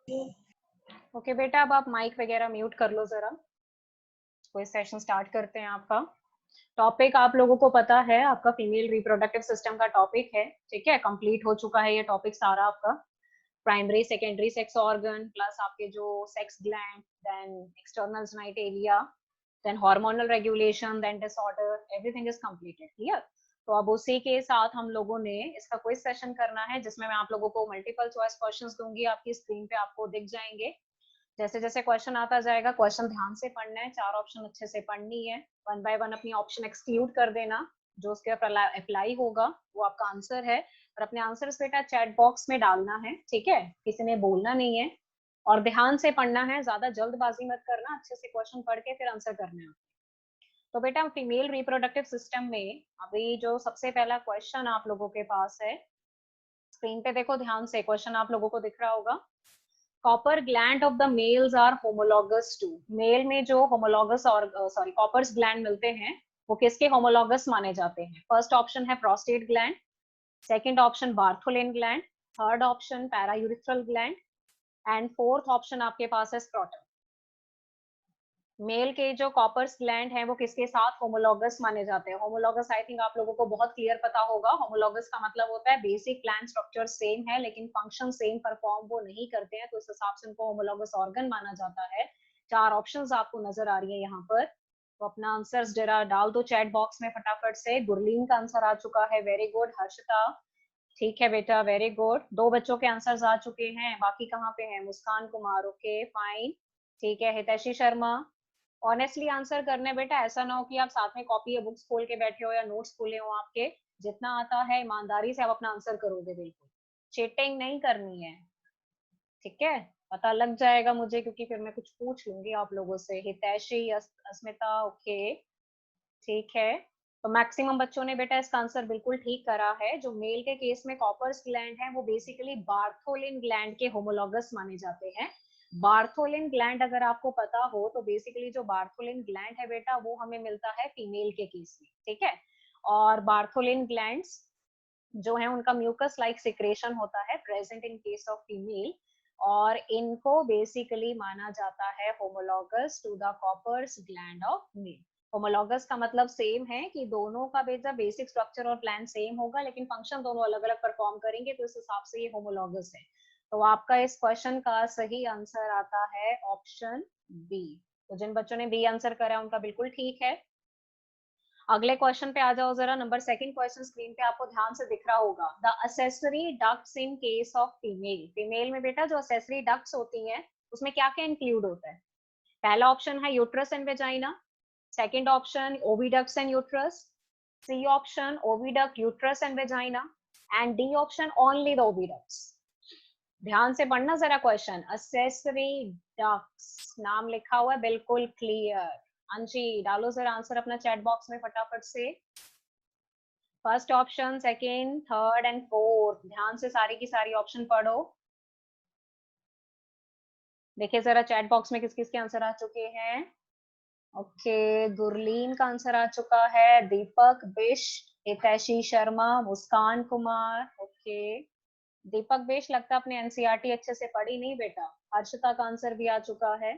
Okay बेटा, अब आप माइक वगैरह म्यूट कर लो जरा। कोई सेशन स्टार्ट करते हैं। आपका टॉपिक आप लोगों को पता है, आपका फीमेल रिप्रोडक्टिव सिस्टम का टॉपिक है। ठीक है, कंप्लीट हो चुका है ये टॉपिक सारा आपका। Primary secondary sex organ plus आपके जो sex gland, then external genitalia, then hormonal regulation, then disorder, everything is completed. Clear? तो अब उसी के साथ हम लोगों ने इसका क्विज सेशन करना है, जिसमें मैं आप लोगों को मल्टीपल चॉइस क्वेश्चंस दूंगी। आपकी स्क्रीन पे आपको दिख जाएंगे। जैसे जैसे क्वेश्चन आता जाएगा, क्वेश्चन ध्यान से पढ़ना है, चार ऑप्शन अच्छे से पढ़नी है। वन बाय वन अपनी ऑप्शन एक्सक्लूड कर देना, जो उसके ऊपर अप्लाई होगा वो आपका आंसर है। और अपने आंसर्स बेटा चैट बॉक्स में डालना है, ठीक है? किसी ने बोलना नहीं है, और ध्यान से पढ़ना है, ज्यादा जल्दबाजी मत करना, अच्छे से क्वेश्चन पढ़ के फिर आंसर करना है। तो बेटा फीमेल रिप्रोडक्टिव सिस्टम में अभी जो सबसे पहला क्वेश्चन आप लोगों के पास है, स्क्रीन पे देखो ध्यान से, क्वेश्चन आप लोगों को दिख रहा होगा। Cowper gland of the males are homologous to. Male में जो होमोलॉगस और सॉरी कॉपर्स ग्लैंड मिलते हैं, वो किसके होमोलॉगस माने जाते हैं? फर्स्ट ऑप्शन है prostate gland, second option Bartholin gland, third option paraurethral gland, and fourth option आपके पास है स्क्रोटम। मेल के जो कॉपर्स ग्लैंड हैं वो किसके साथ होमोलॉगस माने जाते हैं? होमोलॉगस आई थिंक आप लोगों को बहुत क्लियर पता होगा। होमोलॉगस का मतलब होता है बेसिक प्लान स्ट्रक्चर सेम है, लेकिन फंक्शन सेम परफॉर्म वो नहीं करते हैं, तो इस हिसाब से उनको होमोलॉगस ऑर्गन माना जाता है। चार ऑप्शंस आपको नजर आ रही है यहाँ पर, तो अपना आंसर जरा डाल दो चैट बॉक्स में फटाफट से। गुरलीन का आंसर आ चुका है, वेरी गुड। हर्षिता, ठीक है बेटा, वेरी गुड। दो बच्चों के आंसर्स आ चुके हैं, बाकी कहाँ पे हैं? मुस्कान कुमार, ओके फाइन, ठीक है। हितैषी शर्मा, ऑनेस्टली आंसर करने बेटा, ऐसा ना हो कि आप साथ में कॉपी या बुक्स खोल के बैठे हो या नोट्स खोले हो आपके। जितना आता है ईमानदारी से आप अपना आंसर करोगे, बिल्कुल चीटिंग नहीं करनी है, ठीक है? पता लग जाएगा मुझे, क्योंकि फिर मैं कुछ पूछ लूंगी आप लोगों से। हितैषी, अस्मिता, ओके, ठीक है। तो मैक्सिमम बच्चों ने बेटा इसका आंसर बिल्कुल ठीक करा है। जो मेल के केस में कॉपर्स ग्लैंड है, वो बेसिकली बार्थोलिन ग्लैंड के होमोलॉगस माने जाते हैं। बार्थोलिन ग्लैंड अगर आपको पता हो, तो बेसिकली जो बार्थोलिन ग्लैंड है बेटा, वो हमें मिलता है फीमेल के केस में, ठीक है? और बार्थोलिन ग्लैंड्स जो है, उनका म्यूकस लाइक सिक्रेशन होता है present in case of female, और इनको बेसिकली माना जाता है homologous to the Cowper's gland of male. होमोलॉगस का मतलब सेम है कि दोनों का बेसिक स्ट्रक्चर और प्लान सेम होगा, लेकिन फंक्शन दोनों अलग अलग परफॉर्म करेंगे, तो इस हिसाब से ये होमोलॉगस है। तो आपका इस क्वेश्चन का सही आंसर आता है ऑप्शन बी। तो जिन बच्चों ने बी आंसर करा उनका बिल्कुल ठीक है। अगले क्वेश्चन पे आ जाओ जरा। नंबर सेकंड क्वेश्चन स्क्रीन पे आपको ध्यान से दिख रहा होगा। The accessory ducts in case of female. Female में बेटा जो असेसरी डक्ट्स होती हैं, उसमें क्या क्या इंक्लूड होता है? पहला ऑप्शन है uterus and vagina, second option oviducts and uterus, C option oviduct uterus and vagina, and D option only the oviducts. ध्यान से पढ़ना जरा क्वेश्चन। असेसरी डक्ट्स नाम लिखा हुआ है, बिल्कुल क्लियर। अंशी, डालो जरा आंसर अपना चैट बॉक्स में फटाफट से। First option, second, third and fourth, ध्यान से सारी की सारी ऑप्शन पढ़ो। देखिए जरा चैट बॉक्स में किस किस के आंसर आ चुके हैं। ओके, गुरलीन का आंसर आ चुका है, दीपक बिश, हितैषी शर्मा, मुस्कान कुमार, ओके। दीपक बिश लगता है अपने एनसीईआरटी अच्छे से पढ़ी नहीं बेटा। हर्षिता का आंसर भी आ चुका है।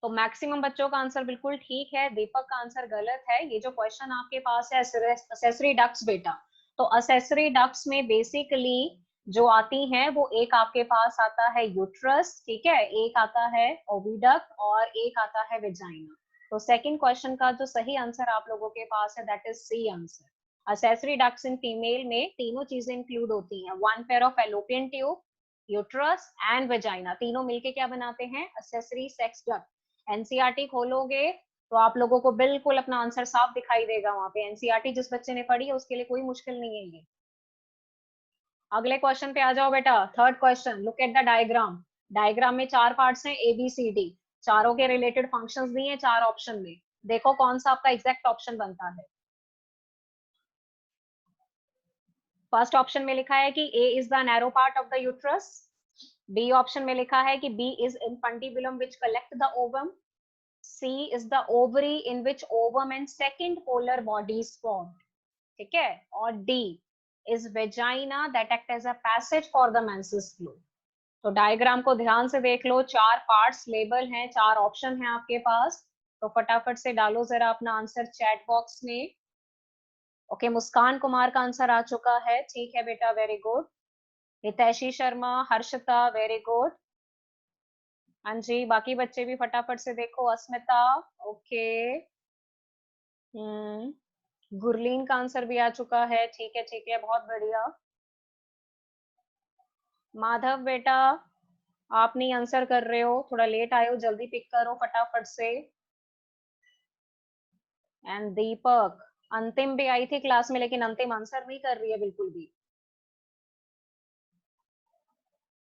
तो मैक्सिमम बच्चों का आंसर बिल्कुल ठीक है, दीपक का आंसर गलत है। ये जो क्वेश्चन आपके पास है असेसरी डक्ट्स बेटा, तो असेसरी डक्ट्स में बेसिकली जो आती हैं, वो एक आपके पास आता है यूट्रस, ठीक है, एक आता है ओविडक्ट, और एक आता है वेजाइना। तो सेकंड क्वेश्चन का जो सही आंसर आप लोगों के पास है, that is C answer. Accessory ducts in female में तीनों चीजें इंक्लूड होती हैं, one pair of fallopian tube, uterus and vagina, तीनों मिलके क्या बनाते हैं? Accessory sex duct. एनसीईआरटी खोलोगे तो आप लोगों को बिल्कुल अपना आंसर साफ दिखाई देगा वहां पे। एनसीईआरटी जिस बच्चे ने पढ़ी है उसके लिए कोई मुश्किल नहीं है ये। अगले क्वेश्चन पे आ जाओ बेटा। Third question, look at the diagram. Diagram में चार पार्ट्स हैं, ए बी सी डी, चारों के रिलेटेड फंक्शंस दिए हैं चार ऑप्शन में। देखो कौन सा आपका एग्जैक्ट ऑप्शन बनता है। फर्स्ट ऑप्शन में लिखा है कि A is the narrow part of the uterus, B option में लिखा है कि B is infundibulum which collect the ovum, C is the ovary in which ovum and second polar bodies formed, ठीक है, और D is vagina that act as a passage for the menses flow। तो diagram को ध्यान से देख लो, 4 parts label हैं, 4 option हैं आपके पास। तो फटाफट से डालो जरा अपना आंसर चैट बॉक्स में। ओके, मुस्कान कुमार का आंसर आ चुका है, ठीक है बेटा, वेरी गुड। हितैषी शर्मा, हर्षिता, वेरी गुड। हाँ जी, बाकी बच्चे भी फटाफट से देखो। अस्मिता, ओके। गुरलीन का आंसर भी आ चुका है, ठीक है, बहुत बढ़िया। माधव बेटा, आप नहीं आंसर कर रहे हो, थोड़ा लेट आए हो, जल्दी पिक करो फटाफट से। एंड दीपक, अंतिम भी आई थी क्लास में, लेकिन अंतिम आंसर नहीं कर रही है बिल्कुल भी।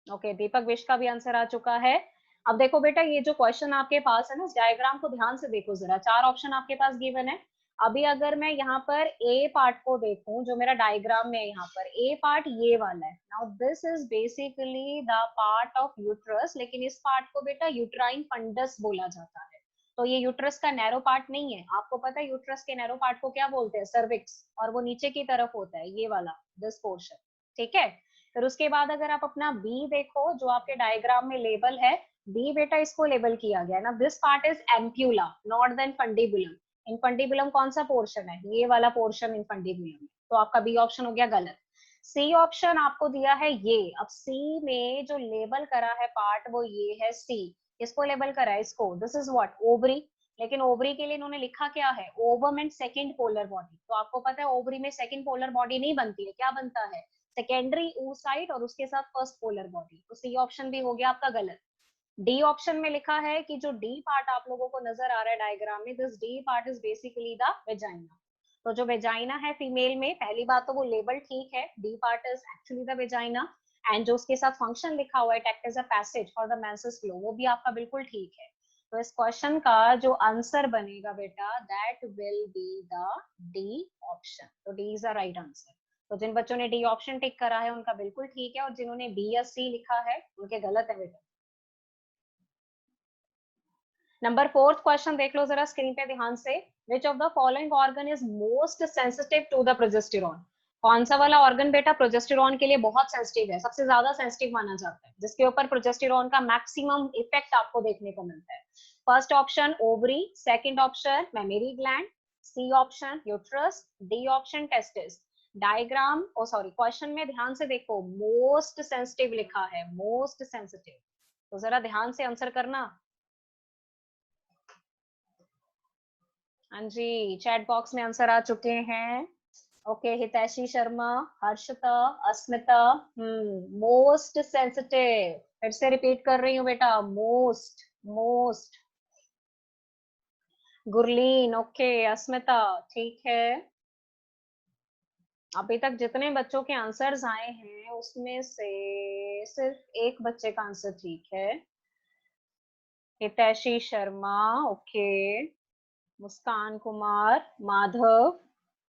ओके, दीपक विश का भी आंसर आ चुका है। अब देखो बेटा, ये जो क्वेश्चन आपके पास है ना, इस डायग्राम को ध्यान से देखो जरा, 4 ऑप्शन आपके पास गिवन है। अभी अगर मैं यहाँ पर ए पार्ट को देखूं, जो मेरा डायग्राम में यहाँ पर ए पार्ट ये वाला है, now this is basically the part of uterus, लेकिन इस पार्ट को बेटा यूट्राइन फंडस बोला जाता है। तो ये यूट्रस का नैरो पार्ट नहीं है। आपको पता है यूट्रस के नैरो पार्ट को क्या बोलते हैं? सर्विक्स। और वो नीचे की तरफ होता है, ये वाला, दिस पोर्शन, ठीक है। फिर उसके बाद अगर आप अपना बी देखो, जो आपके डायग्राम में लेबल है, बी बेटा इसको लेबल किया गया है ना, this part is ampulla, not then fundibulum. Infundibulum कौन सा पोर्शन है? ये वाला पोर्शन इनफंडिबुलम है। तो आपका बी ऑप्शन हो गया गलत। सी ऑप्शन आपको दिया है ये। अब सी में जो लेबल करा है पार्ट, वो ये है सी। इसको लेबल करा है, इसको, दिस इज व्हाट, ओवरी। लेकिन ओवरी के लिए इन्होंने लिखा क्या है? Ovum and second polar body. तो आपको पता है ओवरी में सेकेंड पोलर बॉडी नहीं बनती है, क्या बनता है? सेकेंडरी oocyte और उसके साथ फर्स्ट पोलर बॉडी। तो सी ऑप्शन भी हो गया आपका गलत। डी ऑप्शन में लिखा है कि जो डी पार्ट आप लोगों को नजर आ रहा है डायग्राम में, this D part is basically the vagina. तो जो वेजाइना है फीमेल में, पहली बात तो वो लेबल ठीक है, D part is actually the vagina. And जो उसके साथ फंक्शन लिखा हुआ है, act as a passage for the menses flow, वो भी आपका बिल्कुल ठीक है। तो इस क्वेश्चन का जो आंसर बनेगा बेटा, that will be the D option. तो D is the right answer. तो जिन बच्चों ने डी ऑप्शन टिक करा है उनका बिल्कुल ठीक है, और जिन्होंने बी या सी लिखा है उनके गलत है बेटा। नंबर 4th क्वेश्चन देख लो जरा स्क्रीन पे ध्यान से। Which of the following organ is most sensitive to the progesterone? कौन सा वाला ऑर्गन बेटा प्रोजेस्टेरॉन के लिए बहुत सेंसिटिव है, सबसे ज्यादा सेंसिटिव माना जाता है, जिसके ऊपर प्रोजेस्टेरॉन का मैक्सिमम इफेक्ट आपको देखने को मिलता है? First option ovary, second option mammary gland, C option uterus, D option testis. Diagram, oh sorry, question में ध्यान से देखो, मोस्ट सेंसिटिव लिखा है, मोस्ट सेंसिटिव। तो जरा ध्यान से आंसर करना। हाँ जी, चैट बॉक्स में आंसर आ चुके हैं। ओके, हितैषी शर्मा, हर्षिता, अस्मिता, मोस्ट सेंसिटिव। फिर से रिपीट कर रही हूँ बेटा, मोस्ट, मोस्ट। गुरलीन, ओके, अस्मिता, ठीक है। अभी तक जितने बच्चों के आंसर्स आए हैं उसमें से सिर्फ एक बच्चे का आंसर ठीक है, हितैषी शर्मा, ओके। मुस्कान कुमार, माधव,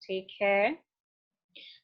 ठीक है।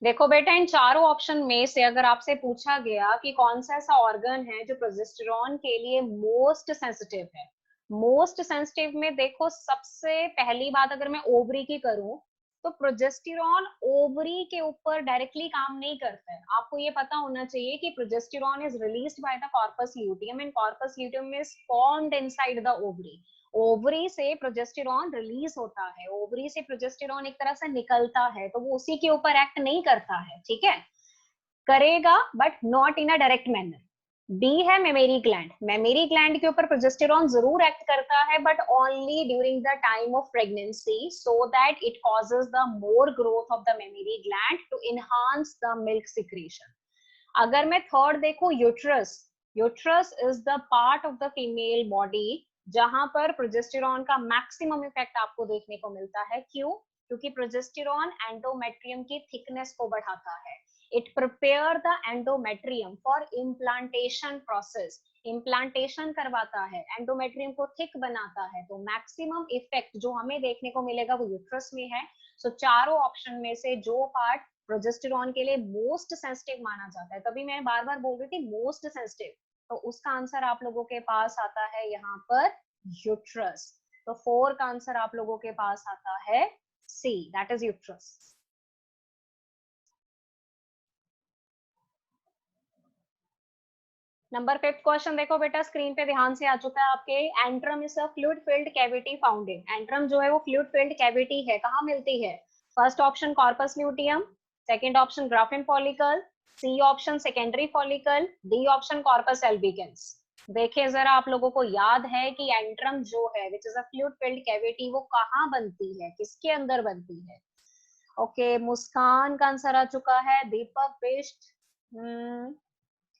देखो बेटा, इन चारों ऑप्शन में से अगर आपसे पूछा गया कि कौन सा ऐसा ऑर्गन है जो प्रोजेस्टेरॉन के लिए मोस्ट सेंसिटिव है, मोस्ट सेंसिटिव में देखो, सबसे पहली बात अगर मैं ओवरी की करूं, तो प्रोजेस्टेरॉन ओवरी के ऊपर डायरेक्टली काम नहीं करता है। आपको ये पता होना चाहिए कि progesterone is released by the corpus luteum, and corpus luteum is formed inside the ovary. Ovary से प्रोजेस्टेरॉन रिलीज होता है, ओवरी से प्रोजेस्टेरॉन एक तरह से निकलता है, तो वो उसी के ऊपर एक्ट नहीं करता है, ठीक है, करेगा but not in a direct manner. B है मेमोरी ग्लैंड, मेमोरी ग्लैंड के ऊपर प्रोजेस्टेरॉन जरूर एक्ट करता है, but only during the time of pregnancy, so that it causes the more growth of the mammary gland to enhance the milk secretion. अगर मैं third देखो, uterus, uterus is the part of the female body जहां पर progesterone का maximum effect आपको देखने को मिलता है। क्यों? क्योंकि प्रोजेस्टेरॉन एंडोमेट्रियम की थिकनेस को बढ़ाता है। It prepare the endometrium for implantation process, implantation करवाता है, एंडोमेट्रियम को थिक बनाता है। तो मैक्सिमम इफेक्ट जो हमें देखने को मिलेगा वो यूट्रस में है। सो चारों ऑप्शन में से जो पार्ट प्रोजेस्टेरॉन के लिए मोस्ट सेंसिटिव माना जाता है, तभी मैं बार बार बोल रही थी मोस्ट सेंसिटिव, तो उसका आंसर आप लोगों के पास आता है यहाँ पर यूट्रस। तो 4 का आंसर आप लोगों के पास आता है C, that is uterus. Number 5th question देखो बेटा, स्क्रीन पे ध्यान से आ चुका है आपके। Antrum is a fluid filled cavity found in, antrum जो है वो फ्लूइड फिल्ड कैविटी है, कहाँ मिलती है? First option corpus luteum, second option Graafian follicle, C option secondary follicle, D option corpus albicans. देखिए जरा, आप लोगों को याद है कि एंट्रम जो है which is a fluid filled cavity, वो कहाँ बनती है, किसके अंदर बनती है? ओके, मुस्कान का आंसर आ चुका है, दीपक बिष्ट,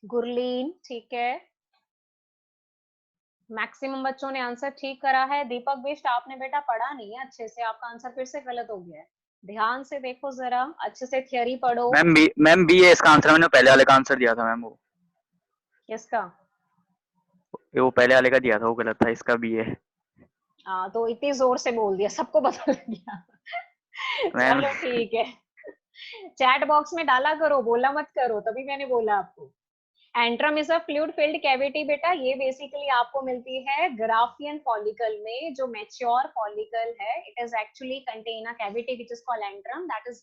गुरलीन, ठीक है, मैक्सिमम बच्चों ने आंसर ठीक करा है। दीपक बिष्ट, आपने बेटा पढ़ा नहीं है अच्छे से, आपका आंसर फिर से गलत हो गया है। ध्यान से देखो जरा, अच्छे से थ्योरी पढ़ो। मैम बी है इसका आंसर, मैंने पहले वाले का आंसर दिया था मैम, किसका? वो पहले वाले का दिया था, वो गलत था, इसका बी है हाँ, तो इतनी जोर से बोल दिया, सबको पता लग गया। मैम। चलो ठीक है, चैट बॉक्स में डाला करो, बोला मत करो, तभी मैंने बोला आपको। Antrum is a fluid filled cavity बेटा, ये बेसिकली आपको मिलती है ग्राफियन फॉलिकल में, जो मैच्योर फॉलिकल है। It is actually contain a cavity which is called antrum, that is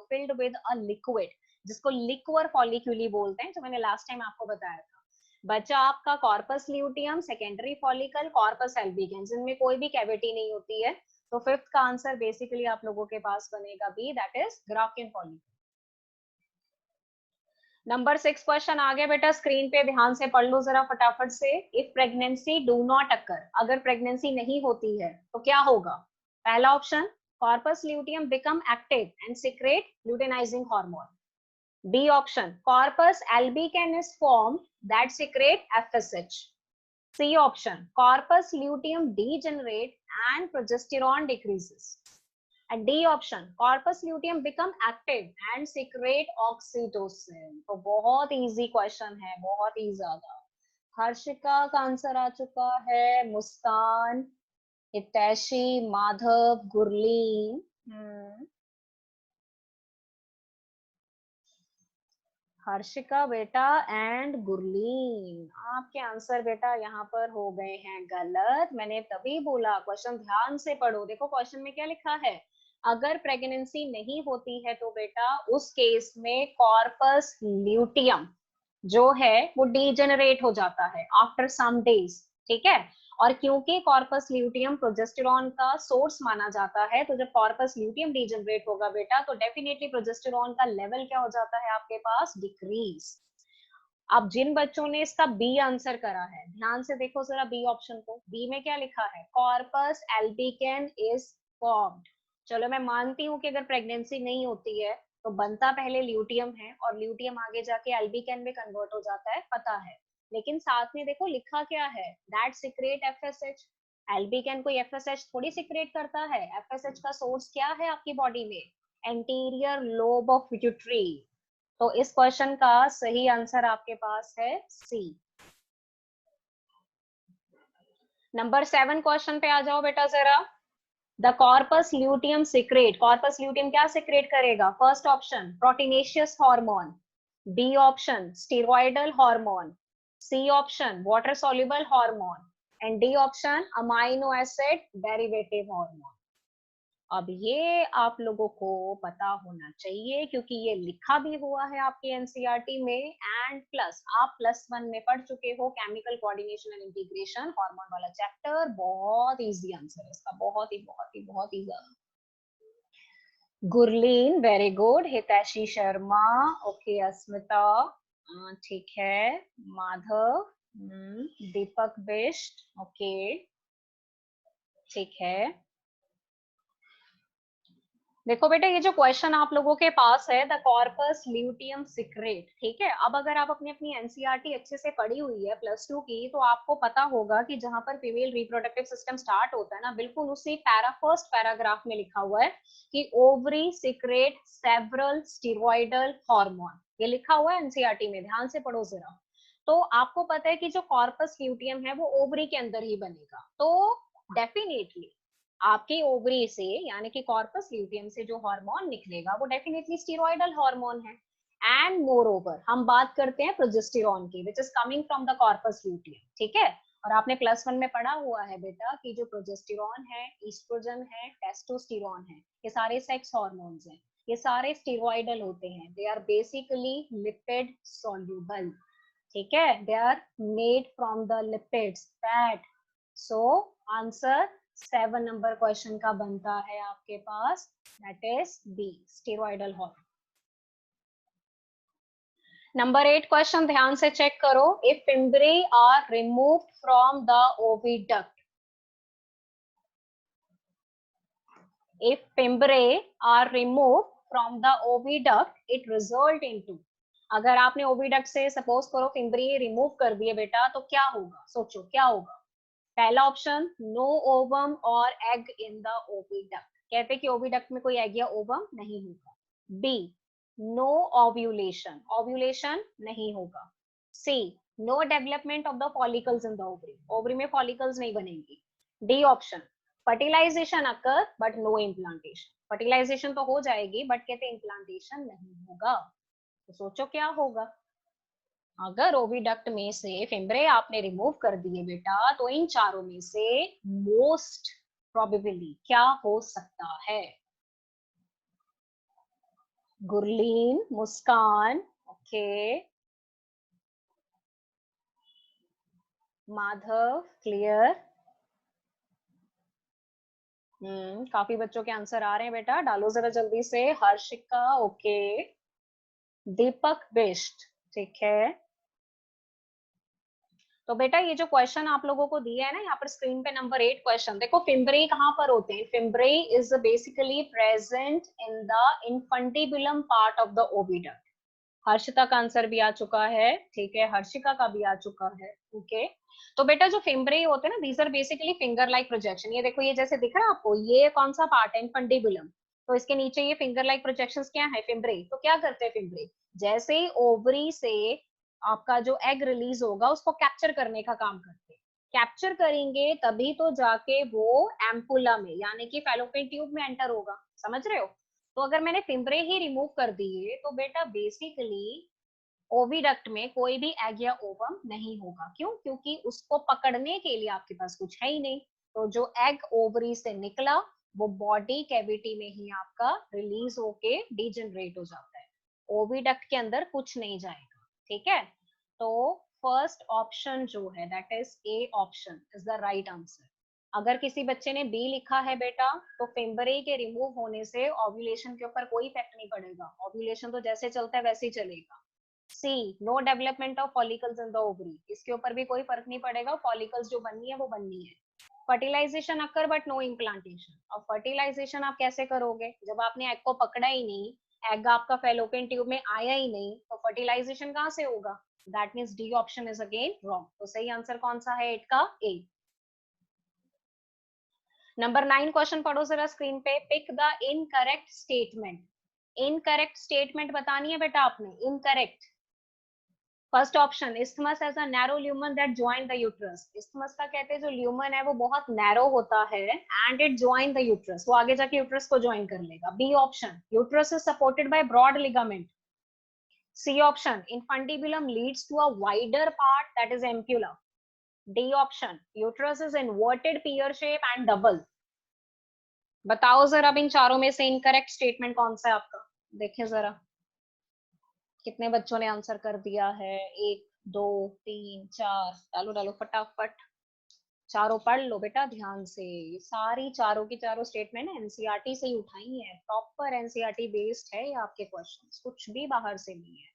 filled with a liquid, जिसको लिक्वर फॉलिक्यूली बोलते हैं, जो मैंने लास्ट टाइम आपको बताया था। बचा आपका corpus luteum, secondary follicle, corpus albicans, जिनमें कोई भी कैविटी नहीं होती है। तो फिफ्थ का आंसर बेसिकली आप लोगों के पास बनेगा B, that is Graafian follicle. Number 6 question आ गया बेटा, स्क्रीन पे ध्यान से पढ़ लो जरा फटाफट से। If pregnancy do not occur, अगर प्रेगनेंसी नहीं होती है तो क्या होगा? पहला option, corpus luteum become active and secrete luteinizing hormone. B option, corpus albicans is formed that secrete FSH. C option, corpus luteum degenerate and progesterone decreases. And D option, corpus luteum become active and secrete oxytocin। तो बहुत easy question है, बहुत ही ज्यादा। हर्षिका का answer आ चुका है, मुस्कान, हितैषी, माधव, गुरलीन, हर्षिका बेटा एंड गुरलीन, आपके आंसर बेटा यहाँ पर हो गए हैं गलत। मैंने तभी बोला क्वेश्चन ध्यान से पढ़ो। देखो क्वेश्चन में क्या लिखा है, अगर प्रेगनेंसी नहीं होती है तो बेटा उस केस में कॉर्पस ल्यूटियम जो है वो डीजेनरेट हो जाता है आफ्टर सम डेज, ठीक है। और क्योंकि कॉर्पस ल्यूटियम प्रोजेस्टेरॉन का सोर्स माना जाता है, तो जब कॉर्पस ल्यूटियम डीजेनरेट होगा बेटा, तो डेफिनेटली प्रोजेस्टेरॉन का लेवल क्या हो जाता है आपके पास? डिक्रीज। अब जिन बच्चों ने इसका बी आंसर करा है, ध्यान से देखो जरा बी ऑप्शन को। बी में क्या लिखा है? Corpus albicans is formed. चलो मैं मानती हूँ कि अगर प्रेगनेंसी नहीं होती है तो बनता पहले ल्यूटियम है, और ल्यूटियम आगे जाके एल्बिकन में कन्वर्ट हो जाता है, पता है। लेकिन साथ में देखो लिखा क्या है, दैट सिक्रेट एफएसएच। एल्बिकन कोई एफएसएच थोड़ी सिक्रेट करता है। एफएसएच का सोर्स क्या है आपकी बॉडी में? Anterior lobe of pituitary. तो इस क्वेश्चन का सही आंसर आपके पास है सी। नंबर 7 क्वेश्चन पे आ जाओ बेटा जरा। The corpus luteum secrete, corpus luteum क्या सिक्रेट करेगा? First option, proteinaceous hormone. B option, steroidal hormone. C option, water soluble hormone. And D option, amino acid derivative hormone. अब ये आप लोगों को पता होना चाहिए, क्योंकि ये लिखा भी हुआ है आपके एनसीईआरटी में, एंड प्लस आप +1 में पढ़ चुके हो chemical coordination and integration hormone वाला चैप्टर। बहुत इजी आंसर है इसका, बहुत ही बहुत ही बहुत ही ज्यादा। गुरलीन वेरी गुड, हितैषी शर्मा ओके, अस्मिता ठीक है, माधव, दीपक बिष्ट ओके, ठीक है। देखो बेटा, ये जो क्वेश्चन आप लोगों के पास है, द कॉर्पस ल्यूटियम सिक्रेट, ठीक है। अब अगर आप अपनी अपनी एनसीईआरटी अच्छे से पढ़ी हुई है +2 की, तो आपको पता होगा कि जहां पर फीमेल रिप्रोडक्टिव सिस्टम स्टार्ट होता है ना, बिल्कुल उसी फर्स्ट पैराग्राफ में लिखा हुआ है कि ovary secrete several steroidal hormone. ये लिखा हुआ है एनसीईआरटी में, ध्यान से पढ़ो जरा। तो आपको पता है कि जो कॉर्पस ल्यूटियम है वो ओवरी के अंदर ही बनेगा, तो डेफिनेटली आपकी ओवरी से, यानी कि कॉर्पस ल्यूटियम से जो हार्मोन निकलेगा वो डेफिनेटली स्टीरॉयडल हार्मोन है। एंड मोर ओवर हम बात करते हैं प्रोजेस्टेरॉन की, which is coming from the corpus luteum, ठीक है। और आपने +1 में पढ़ा हुआ है बेटा कि जो प्रोजेस्टेरॉन है, ईस्ट्रोजन है, टेस्टोस्टेरॉन है, ये सारे सेक्स हार्मोन्स हैं, ये सारे स्टीरॉयडल होते हैं। They are basically lipid soluble, ठीक है, they are made from the lipids fat. So answer 7 number question का बनता है आपके पास, that is B, steroidal hormone. Number 8 question ध्यान से चेक करो, if fimbriae are removed from the oviduct, if fimbriae are removed from the oviduct it result into, अगर आपने ओविडक्ट से सपोज करो फिम्ब्रिए रिमूव कर दिए बेटा तो क्या होगा, सोचो क्या होगा। पहला ऑप्शन, नो ओवम और एग इन द ओविडक्ट, कहते कि ओविडक्ट में कोई एग या ओवम नहीं होगा। बी, नो ओव्यूलेशन, ओव्यूलेशन नहीं होगा। C, no development of the follicles in the ovary, ovary में फॉलिकल्स नहीं बनेंगी। D option, fertilisation occur but no implantation, fertilisation तो हो जाएगी बट कहते इम्प्लांटेशन नहीं होगा। तो सोचो क्या होगा। अगर ओविडक्ट में से फिम्ब्रे आपने रिमूव कर दिए बेटा तो इन चारों में से मोस्ट प्रोबेबली क्या हो सकता है। गुरलीन, मुस्कान, ओके, माधव, क्लियर। काफी बच्चों के आंसर आ रहे हैं बेटा, डालो जरा जल्दी से। हर्षिका, ओके, दीपक बिष्ट, ठीक है। तो बेटा ये जो क्वेश्चन आप लोगों को दिया है ना यहाँ पर स्क्रीन पे, नंबर 8 क्वेश्चन देखो, फिम्ब्रे कहाँ पर होते हैं। Fimbriae is basically present in the infundibulum part of the oviduct. Harshita का आंसर भी आ चुका है, ठीक है, हर्षिका का भी आ चुका है, ओके। तो बेटा जो फिम्ब्रे होते हैं ना, these are basically finger like projection. ये देखो, ये जैसे दिख रहा है आपको, ये कौन सा पार्ट है, इनफंडिबुलम, तो इसके नीचे ये फिंगर लाइक प्रोजेक्शंस क्या है, फिम्ब्रे। तो क्या करते हैं फिम्ब्रे, जैसे ही ओवरी से आपका जो एग रिलीज होगा उसको कैप्चर करने का काम करते हैं। कैप्चर करेंगे तभी तो जाके वो एम्पुला में यानी कि फैलोपियन ट्यूब में एंटर होगा, समझ रहे हो। तो अगर मैंने फिम्ब्रे ही रिमूव कर दिए तो बेटा बेसिकली ओविडक्ट में कोई भी एग या ओवम नहीं होगा। क्यों? क्योंकि उसको पकड़ने के लिए आपके पास कुछ है ही नहीं। तो जो एग ओवरी से निकला वो बॉडी कैविटी में ही आपका रिलीज होके डिजनरेट हो जाता है, ओविडक्ट के अंदर कुछ नहीं जाएगा, ठीक है। तो फर्स्ट ऑप्शन जो है that is A option is the right answer. अगर किसी बच्चे ने बी लिखा है बेटा तो फिम्ब्रे के रिमूव होने से ओव्यूलेशन के ऊपर कोई इफेक्ट नहीं पड़ेगा, ओव्यूलेशन तो जैसे चलता है वैसे ही चलेगा। C, no development of follicles in the ovary, इसके ऊपर भी कोई फर्क नहीं पड़ेगा, फॉलिकल्स जो बननी है वो बननी है। Fertilization occur but no implantation, और फर्टिलाइजेशन आप कैसे करोगे जब आपने एग को पकड़ा ही नहीं, एग आपका फैलोपियन ट्यूब में आया ही नहीं, तो फर्टिलाइजेशन कहाँ से होगा। That means D option is again wrong. तो सही आंसर कौन सा है 8 का, ए। नंबर 9 क्वेश्चन पढ़ो जरा स्क्रीन पे, pick the incorrect statement. Incorrect statement बतानी है बेटा आपने, incorrect. First option, isthmus as a narrow lumen that join the uterus, isthmus का कहते हैं जो ल्यूमन है वो बहुत नैरो होता है and it join the uterus, वो आगे जाके यूट्रस को ज्वाइन कर लेगा। B option, uterus is supported by broad ligament. C option, infundibulum leads to a wider part that is ampulla. D option, uterus is inverted pear shape and double. बताओ जरा अब इन चारों में से इनकरेक्ट स्टेटमेंट कौन सा है आपका, देखें जरा कितने बच्चों ने आंसर कर दिया है। 1 2 3 4, डालो डालो फटाफट, चारों पढ़ लो बेटा ध्यान से। सारी चारों की चारों स्टेटमेंट एनसीईआरटी से ही उठाई है, प्रॉपर एनसीईआरटी बेस्ड है ये आपके क्वेश्चंस, कुछ भी बाहर से नहीं है।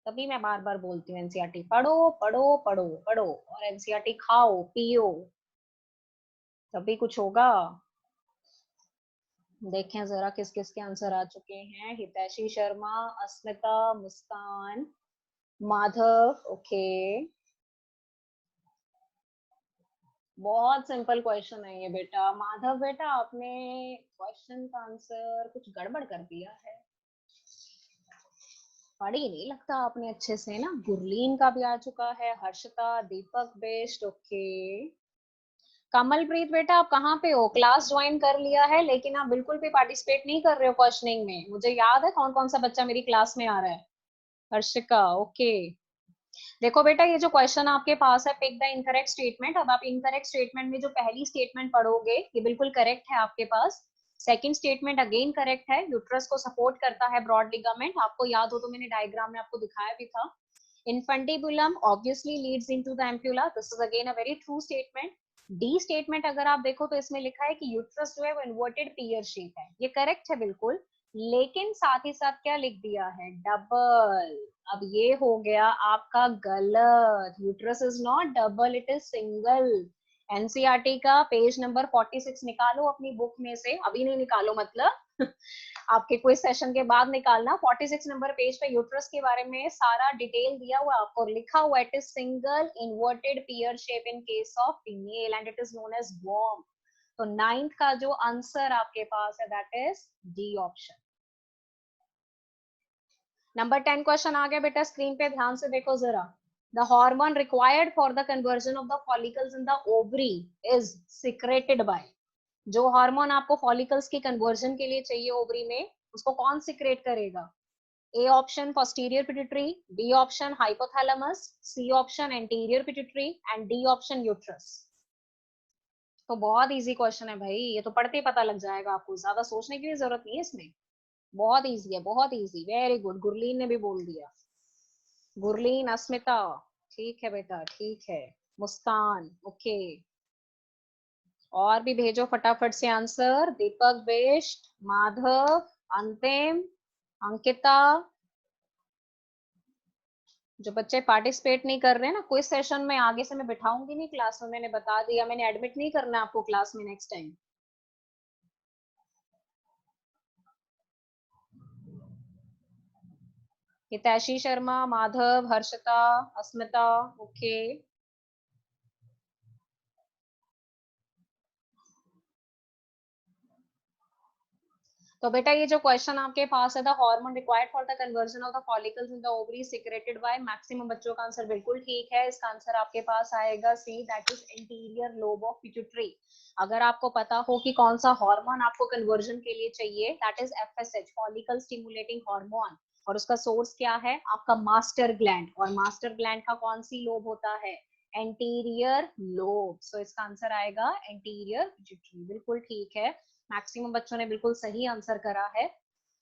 तभी मैं बार बार बोलती हूँ एनसीईआरटी पढ़ो पढ़ो पढ़ो पढ़ो, और एनसीईआरटी खाओ पियो, तभी कुछ होगा। देखें जरा किस किस के आंसर आ चुके हैं। हितैषी शर्मा, अस्मिता, मुस्कान, माधव, ओके। बहुत सिंपल क्वेश्चन है ये बेटा। माधव बेटा आपने क्वेश्चन का आंसर कुछ गड़बड़ कर दिया है, पढ़ी नहीं लगता आपने अच्छे से ना। गुरलीन का भी आ चुका है, हर्षिता, दीपक बेस्ट, ओके। कमलप्रीत बेटा आप कहाँ पे हो, क्लास ज्वाइन कर लिया है लेकिन आप बिल्कुल भी पार्टिसिपेट नहीं कर रहे हो क्वेश्चनिंग में। मुझे याद है कौन कौन सा बच्चा मेरी क्लास में आ रहा है। हर्षिका, ओके। देखो बेटा ये जो क्वेश्चन आपके पास है, पिक द इनकरेक्ट स्टेटमेंट, अब आप इनकरेक्ट स्टेटमेंट में जो पहली स्टेटमेंट पढ़ोगे ये बिल्कुल करेक्ट है आपके पास। सेकंड स्टेटमेंट अगेन करेक्ट है, यूट्रस को सपोर्ट करता है ब्रॉड लिगामेंट, आपको याद हो तो मैंने डायग्राम में आपको दिखाया भी था। Infundibulum obviously leads into the ampulla. This is again a very true statement. D statement अगर आप देखो तो इसमें लिखा है कि यूट्रस जो है वो इन्वर्टेड पीयर शेप है, ये करेक्ट है बिल्कुल, लेकिन साथ ही साथ क्या लिख दिया है, डबल। अब ये हो गया आपका गलत, uterus is not double, it is single. NCERT का पेज नंबर 46 निकालो अपनी बुक में से, अभी नहीं निकालो मतलब आपके कोई सेशन के बाद निकालना। 46 नंबर पेज पे यूट्रस के बारे में सारा डिटेल दिया हुआ आपको, लिखा हुआ it is single inverted pear shape in case of female and it is known as वॉर्म। तो 9th का जो आंसर आपके पास है that is D option. Number 10 question आ गया बेटा, स्क्रीन पे ध्यान से देखो जरा। The hormone required for the conversion of the follicles in the ovary is secreted by, जो हार्मोन आपको फॉलिकल्स की कन्वर्जन के लिए चाहिए ओवरी में, उसको कौन सिक्रेट करेगा? A option posterior pituitary, B option hypothalamus, C option anterior pituitary and D option uterus. तो बहुत इजी क्वेश्चन है भाई, ये तो पढ़ते ही पता लग जाएगा आपको, ज्यादा सोचने की भी जरूरत नहीं है इसमें, बहुत इजी है, बहुत इजी। वेरी गुड, गुरलीन ने भी बोल दिया, गुरलीन, अस्मिता, ठीक है बेटा, ठीक है, मुस्कान, ओके। और भी भेजो फटाफट से आंसर, दीपक, बिष्ट, माधव, अंतिम, अंकिता। जो बच्चे पार्टिसिपेट नहीं कर रहे हैं ना क्विज सेशन में, आगे से मैं बिठाऊंगी नहीं क्लास में, मैंने बता दिया, मैंने एडमिट नहीं करना आपको क्लास में नेक्स्ट टाइम। हितैषी शर्मा, माधव, हर्षिता, अस्मिता, ओके। तो बेटा ये जो क्वेश्चन आपके पास है, the hormone required for the conversion of the follicles in the ovary secreted by, maximum बच्चों का आंसर बिल्कुल ठीक है, इसका आंसर आपके पास आएगा C, that is anterior lobe of pituitary. अगर आपको पता हो कि कौन सा हार्मोन आपको कन्वर्जन के लिए चाहिए, that is FSH, follicle stimulating hormone, और उसका सोर्स क्या है, आपका मास्टर ग्लैंड, और मास्टर ग्लैंड का कौन सी लोब होता है, एंटीरियर लोब। सो इसका आंसर आएगा एंटीरियर पिट्यूटरी, बिल्कुल ठीक है, मैक्सिमम बच्चों ने बिल्कुल सही आंसर करा है।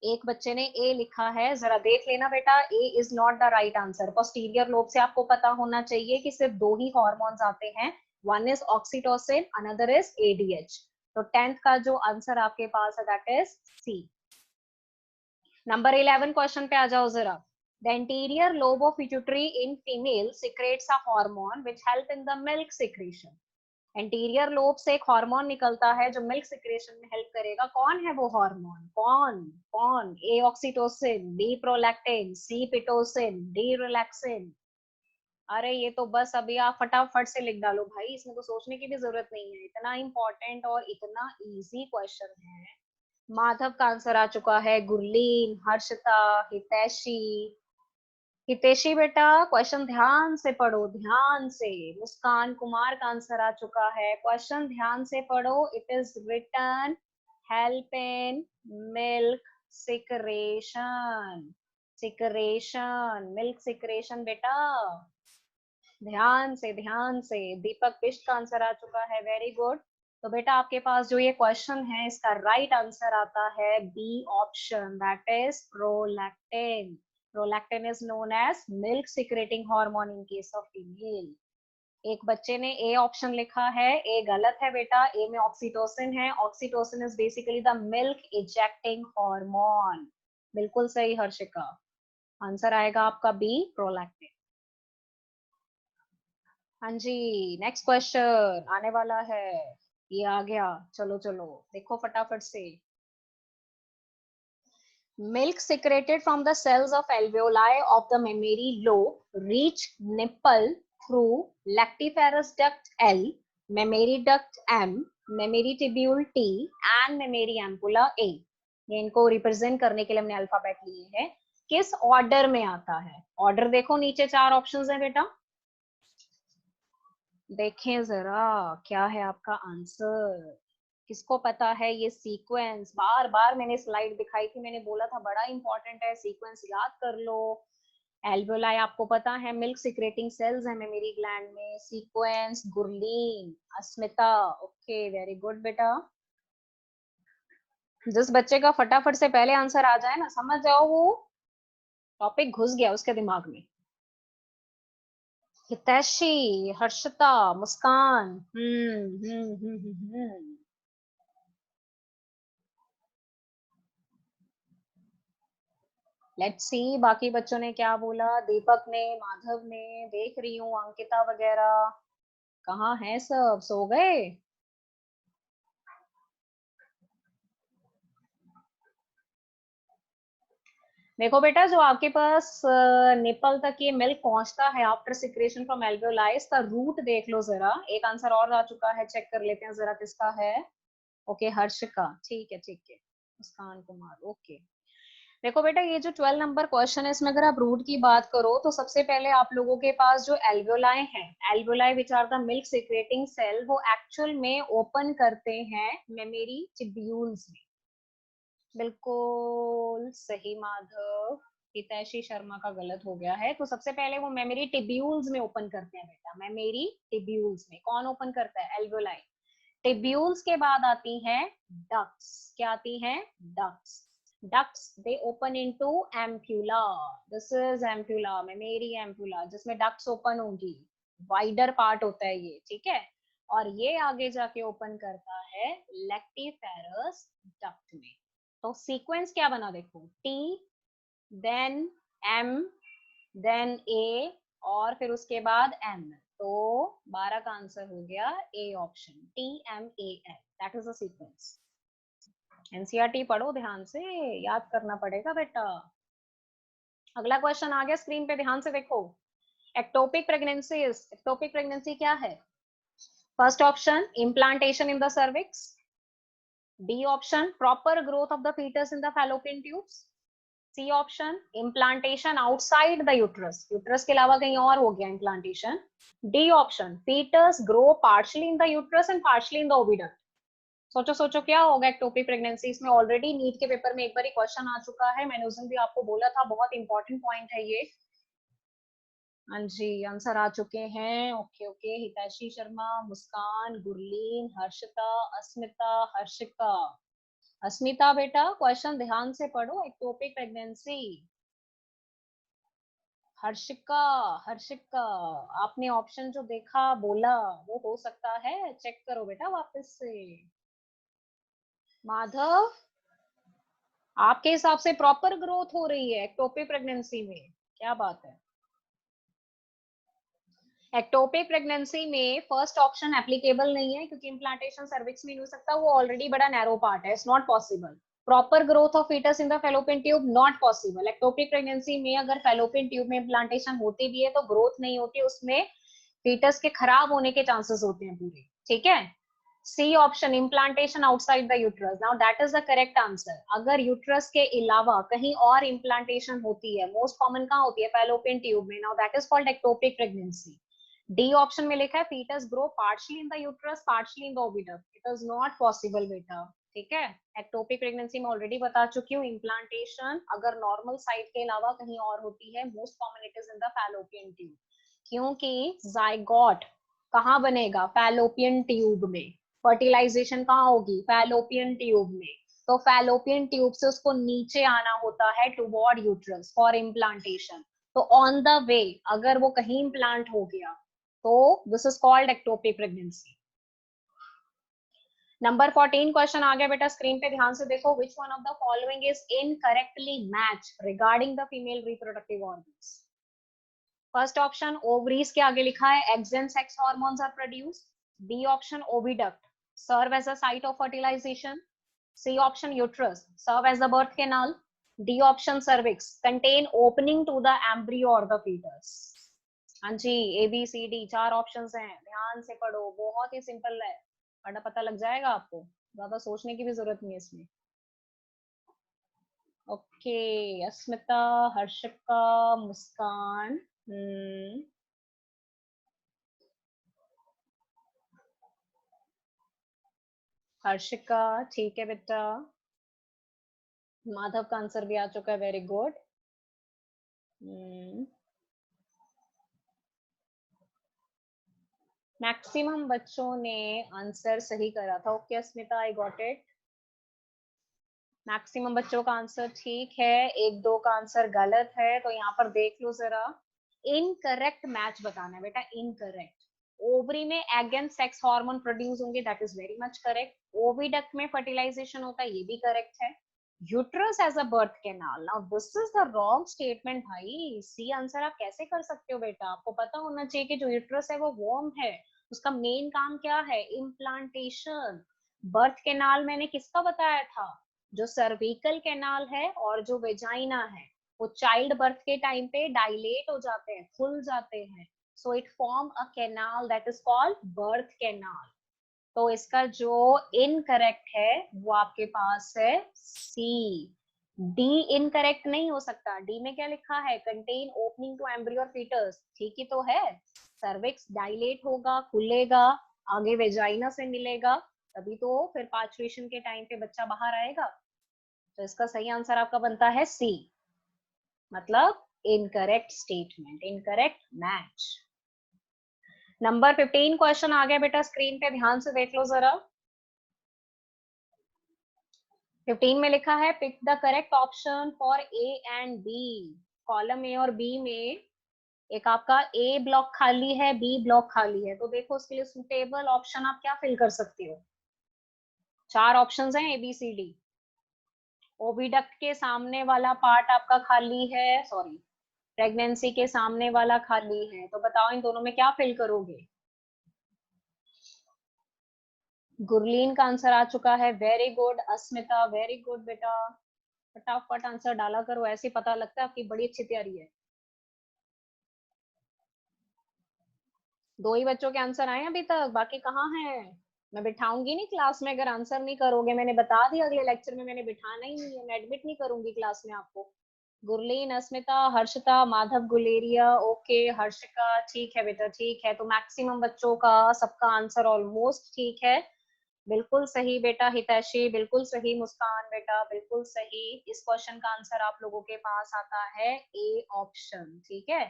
एक बच्चे ने ए लिखा है, जरा देख लेना बेटा, A is not the right answer. Posterior lobe से आपको पता होना चाहिए कि सिर्फ दो ही हार्मोन्स आते हैं, one is oxytocin, another is ADH. तो 10th का जो आंसर आपके पास है that is C. Number 11 question पे आ जाओ जरा। The anterior lobe of pituitary in female secretes a hormone which help in the milk secretion. Anterior lobe से एक हार्मोन निकलता है जो मिल्क सिक्रेशन में हेल्प करेगा, कौन है वो हार्मोन, कौन कौन? ए ऑक्सीटोसिन, बी प्रोलैक्टिन, सी पिटोसिन, डी रिलैक्सिन। अरे ये तो बस अभी आप फटाफट से लिख डालो भाई, इसमें तो सोचने की भी जरूरत नहीं है, इतना इंपॉर्टेंट और इतना इजी क्वेश्चन है। माधव का आंसर आ चुका है, गुरलीन, हर्षिता, हितैषी, हितेशी बेटा क्वेश्चन ध्यान से पढ़ो, ध्यान से। मुस्कान कुमार का आंसर आ चुका है, क्वेश्चन ध्यान से पढ़ो, it is written help in milk secretion, secretion, milk secretion बेटा, ध्यान से, ध्यान से। दीपक बिष्ट का आंसर आ चुका है, वेरी गुड। तो बेटा आपके पास जो ये क्वेश्चन है इसका राइट आंसर आता है B option, that is prolactin. Prolactin is known as milk secreting hormone in case of female. एक बच्चे ने ए ऑप्शन लिखा है, ए गलत है बेटा, ए में ऑक्सीटोसिन है, oxytocin is basically the milk ejecting hormone. बिल्कुल सही हर्षिका, आंसर आएगा आपका बी, प्रोलैक्टिन। हाँ जी, नेक्स्ट क्वेश्चन आने वाला है, ये आ गया, चलो चलो देखो फटाफट से। Milk secreted from the cells of alveoli of the mammary lobe reach nipple through lactiferous duct L, mammary duct M, mammary tubule T and mammary ampulla A। ये इनको रिप्रेजेंट करने के लिए हमने अल्फाबेट लिए हैं। किस ऑर्डर में आता है? ऑर्डर देखो, नीचे 4 ऑप्शंस हैं बेटा, देखें जरा क्या है आपका आंसर, किसको पता है ये सीक्वेंस? बार बार मैंने स्लाइड दिखाई थी, मैंने बोला था बड़ा इंपॉर्टेंट है, सीक्वेंस याद कर लो। एल्वेओलाई आपको पता है मिल्क सिक्रेटिंग सेल्स है मेमोरी ग्लैंड में, सीक्वेंस गुरलीन, अस्मिता, ओके वेरी गुड बेटा। जिस बच्चे का फटाफट से पहले आंसर आ जाए ना, समझ जाओ वो टॉपिक घुस गया उसके दिमाग में। हितैषी, हर्षिता, मुस्कान। लेट्स सी बाकी बच्चों ने क्या बोला। दीपक ने, माधव ने, देख रही हूँ अंकिता वगैरह कहाँ है, सब सो गए। देखो बेटा, जो आपके पास निपल तक ये मिल्क पहुंचता है आफ्टर सिक्रेशन फ्रॉम एल्वेओलाई, इसका रूट देख लो जरा। एक आंसर और आ चुका है, चेक कर लेते हैं जरा किसका है। ओके, हर्ष का। ठीक है ठीक है, मुस्कान कुमार। ओके, देखो बेटा, ये जो 12 नंबर क्वेश्चन है, इसमें अगर आप रूट की बात करो तो सबसे पहले आप लोगों के पास जो एल्वेओलाई है, alveoli which are the milk secreting cell, वो एक्चुअल में ओपन करते हैं मेमोरी ट्यूब्यूल्स में। बिल्कुल सही माधव। हितैषी शर्मा का गलत हो गया है। तो सबसे पहले वो मेमोरी टिब्यूल्स में ओपन करते हैं बेटा, मेमोरी टिब्यूल्स में। कौन ओपन करता है? एल्वेओलाई। टिब्यूल्स के बाद आती हैं डक्ट्स। क्या आती हैं? Ducts. Ducts they open into ampulla. This is ampulla, memory ampulla, जिसमें डक्ट्स ओपन होंगी। वाइडर पार्ट होता है ये, ठीक है। और ये आगे जाके ओपन करता है लेक्टिफेरस डक्ट में। तो सीक्वेंस क्या बना देखो, टी, देन एम, देन ए, और फिर उसके बाद एम। तो 12 का आंसर हो गया A option, T M A N, that is a sequence. NCERT पढ़ो ध्यान से, याद करना पड़ेगा बेटा। अगला क्वेश्चन आ गया स्क्रीन पे, ध्यान से देखो। एक्टोपिक प्रेगनेंसी, एक्टोपिक प्रेगनेंसी क्या है? First option, implantation in the cervix. B option, proper growth of the foetus in the fallopian tubes. C option, implantation outside the uterus, uterus के अलावा कहीं और हो गया implantation. D option, foetus grow partially in the uterus and partially in the oviduct. सोचो सोचो क्या होगा एक्टोपिक प्रेगनेंसी। इसमें ऑलरेडी नीट के पेपर में एक बार क्वेश्चन आ चुका है, मैंने उस दिन भी आपको बोला था, बहुत इंपॉर्टेंट पॉइंट है ये। हाँ जी, आंसर आ चुके हैं। ओके ओके, हितैषी शर्मा, मुस्कान, गुरलीन, हर्षिता, अस्मिता, हर्षिका। अस्मिता बेटा, क्वेश्चन ध्यान से पढ़ो, एक्टोपिक प्रेगनेंसी। हर्षिका, हर्षिका, आपने ऑप्शन जो देखा बोला वो हो सकता है, चेक करो बेटा वापस से। माधव, आपके हिसाब से प्रॉपर ग्रोथ हो रही है एक्टोपिक प्रेगनेंसी में? क्या बात है। एक्टोपिक प्रेगनेंसी में फर्स्ट ऑप्शन एप्लीकेबल नहीं है, क्योंकि इम्प्लांटेशन सर्विक्स में नहीं हो सकता, वो ऑलरेडी बड़ा नैरो पार्ट है, it's not possible. Proper growth of foetus in the fallopian tube, not possible. Ectopic pregnancy में अगर फेलोपियन ट्यूब में इम्प्लांटेशन होती भी है तो ग्रोथ नहीं होती, उसमें फीटस के खराब होने के चांसेस होते हैं पूरे, ठीक है। C option, implantation outside the uterus, now that is the correct answer. अगर यूट्रस के अलावा कहीं और इम्प्लांटेशन होती है, मोस्ट कॉमन कहाँ होती है? फैलोपियन ट्यूब में, now that is called ectopic pregnancy. D option में लिखा है foetus grow partially in the uterus, partially in the oviduct, it is not possible बेटा, ठीक है। एक्टोपिक प्रेगनेंसी में ऑलरेडी बता चुकी हूँ, इम्प्लांटेशन अगर नॉर्मल साइट के अलावा कहीं और होती है, most common it is in the fallopian tube, क्योंकि जाइगोट कहाँ बनेगा? फैलोपियन ट्यूब में। फर्टिलाइजेशन कहाँ होगी? फैलोपियन ट्यूब में। तो फैलोपियन ट्यूब से उसको नीचे आना होता है टुवर्ड यूट्रस फॉर इम्प्लांटेशन। तो ऑन द वे अगर वो कहीं इम्प्लांट हो गया तो this is called ectopic pregnancy. Number 14 question आ गया बेटा, स्क्रीन पे ध्यान से देखो। Which one of the following is incorrectly match regarding the female reproductive organs? First option, ovaries के आगे लिखा है eggs and sex hormones are produced. B option, oviduct serve as a site of fertilisation. C option, uterus serve as the birth canal. D option, cervix contain opening to the embryo और the foetus. हाँ जी, A B C D 4 options हैं, ध्यान से पढ़ो, बहुत ही simple है, पढ़ना पता लग जाएगा आपको, ज्यादा सोचने की भी जरूरत नहीं है इसमें। ओके, अस्मिता, हर्षिका, मुस्कान। हर्षिका, ठीक है बेटा। माधव का आंसर भी आ चुका है, वेरी गुड। मैक्सिमम बच्चों ने आंसर सही करा था। Okay Asmita, I got it. Maximum बच्चों का आंसर ठीक है, एक दो का आंसर गलत है, तो यहाँ पर देख लो जरा। इनकरेक्ट मैच बताना है बेटा, इनकरेक्ट। ओवरी में egg and sex hormone produce होंगे, that is very much correct. Oviduct में फर्टिलाइजेशन होता है, ये भी करेक्ट है। Uterus as a birth canal, now this is the wrong statement भाई। सी आंसर आप कैसे कर सकते हो बेटा? आपको पता होना चाहिए कि जो यूट्रस है वो वॉर्म है, उसका मेन काम क्या है? इम्प्लांटेशन। बर्थ कैनाल मैंने किसका बताया था? जो सर्विकल कैनाल है और जो वेजाइना है, वो चाइल्ड बर्थ के टाइम पे डायलेट हो जाते हैं, खुल जाते हैं, so it form a canal that is called birth canal. तो इसका जो इनकरेक्ट है वो आपके पास है सी। डी इनकरेक्ट नहीं हो सकता। डी में क्या लिखा है? कंटेन ओपनिंग टू एम्ब्रियो और फीटस, ठीक ही तो है। सर्विक्स डायलेट होगा, खुलेगा, आगे वेजाइना से मिलेगा, तभी तो फिर पार्चुएशन के टाइम पे बच्चा बाहर आएगा। तो इसका सही आंसर आपका बनता है सी, मतलब incorrect statement, incorrect match. Number 15 question आ गया बेटा स्क्रीन पे, ध्यान से देख लो जरा। 15 में लिखा है pick the correct option for A and B. Column A और बी में एक आपका ए ब्लॉक खाली है, बी ब्लॉक खाली है, तो देखो उसके लिए सुटेबल ऑप्शन आप क्या फिल कर सकते हो। चार ऑप्शंस हैं, A B C D. Oviduct के सामने वाला पार्ट आपका खाली है, सॉरी, प्रेगनेंसी के सामने वाला खाली है, तो बताओ इन दोनों में क्या फिल करोगे? गुरलीन का आंसर आ चुका है, वेरी गुड। अस्मिता वेरी गुड बेटा, फटाफट आंसर डाला करो, ऐसे पता लगता है आपकी बड़ी अच्छी तैयारी है। दो ही बच्चों के आंसर आए अभी तक, बाकी कहाँ हैं? मैं बिठाऊंगी नहीं क्लास में अगर आंसर नहीं करोगे, मैंने बता दिया अगले लेक्चर में मैंने बिठाना ही नहीं है, मैं एडमिट नहीं करूंगी क्लास में आपको। गुरलीन, अस्मिता, हर्षिता, माधव, गुलेरिया, ओके, हर्षिका, ठीक है बेटा, ठीक है। तो मैक्सिमम बच्चों का सबका आंसर ऑलमोस्ट ठीक है। बिल्कुल सही बेटा हितैषी, बिल्कुल सही मुस्कान बेटा, बिल्कुल सही। इस क्वेश्चन का आंसर आप लोगों के पास आता है ए ऑप्शन, ठीक है।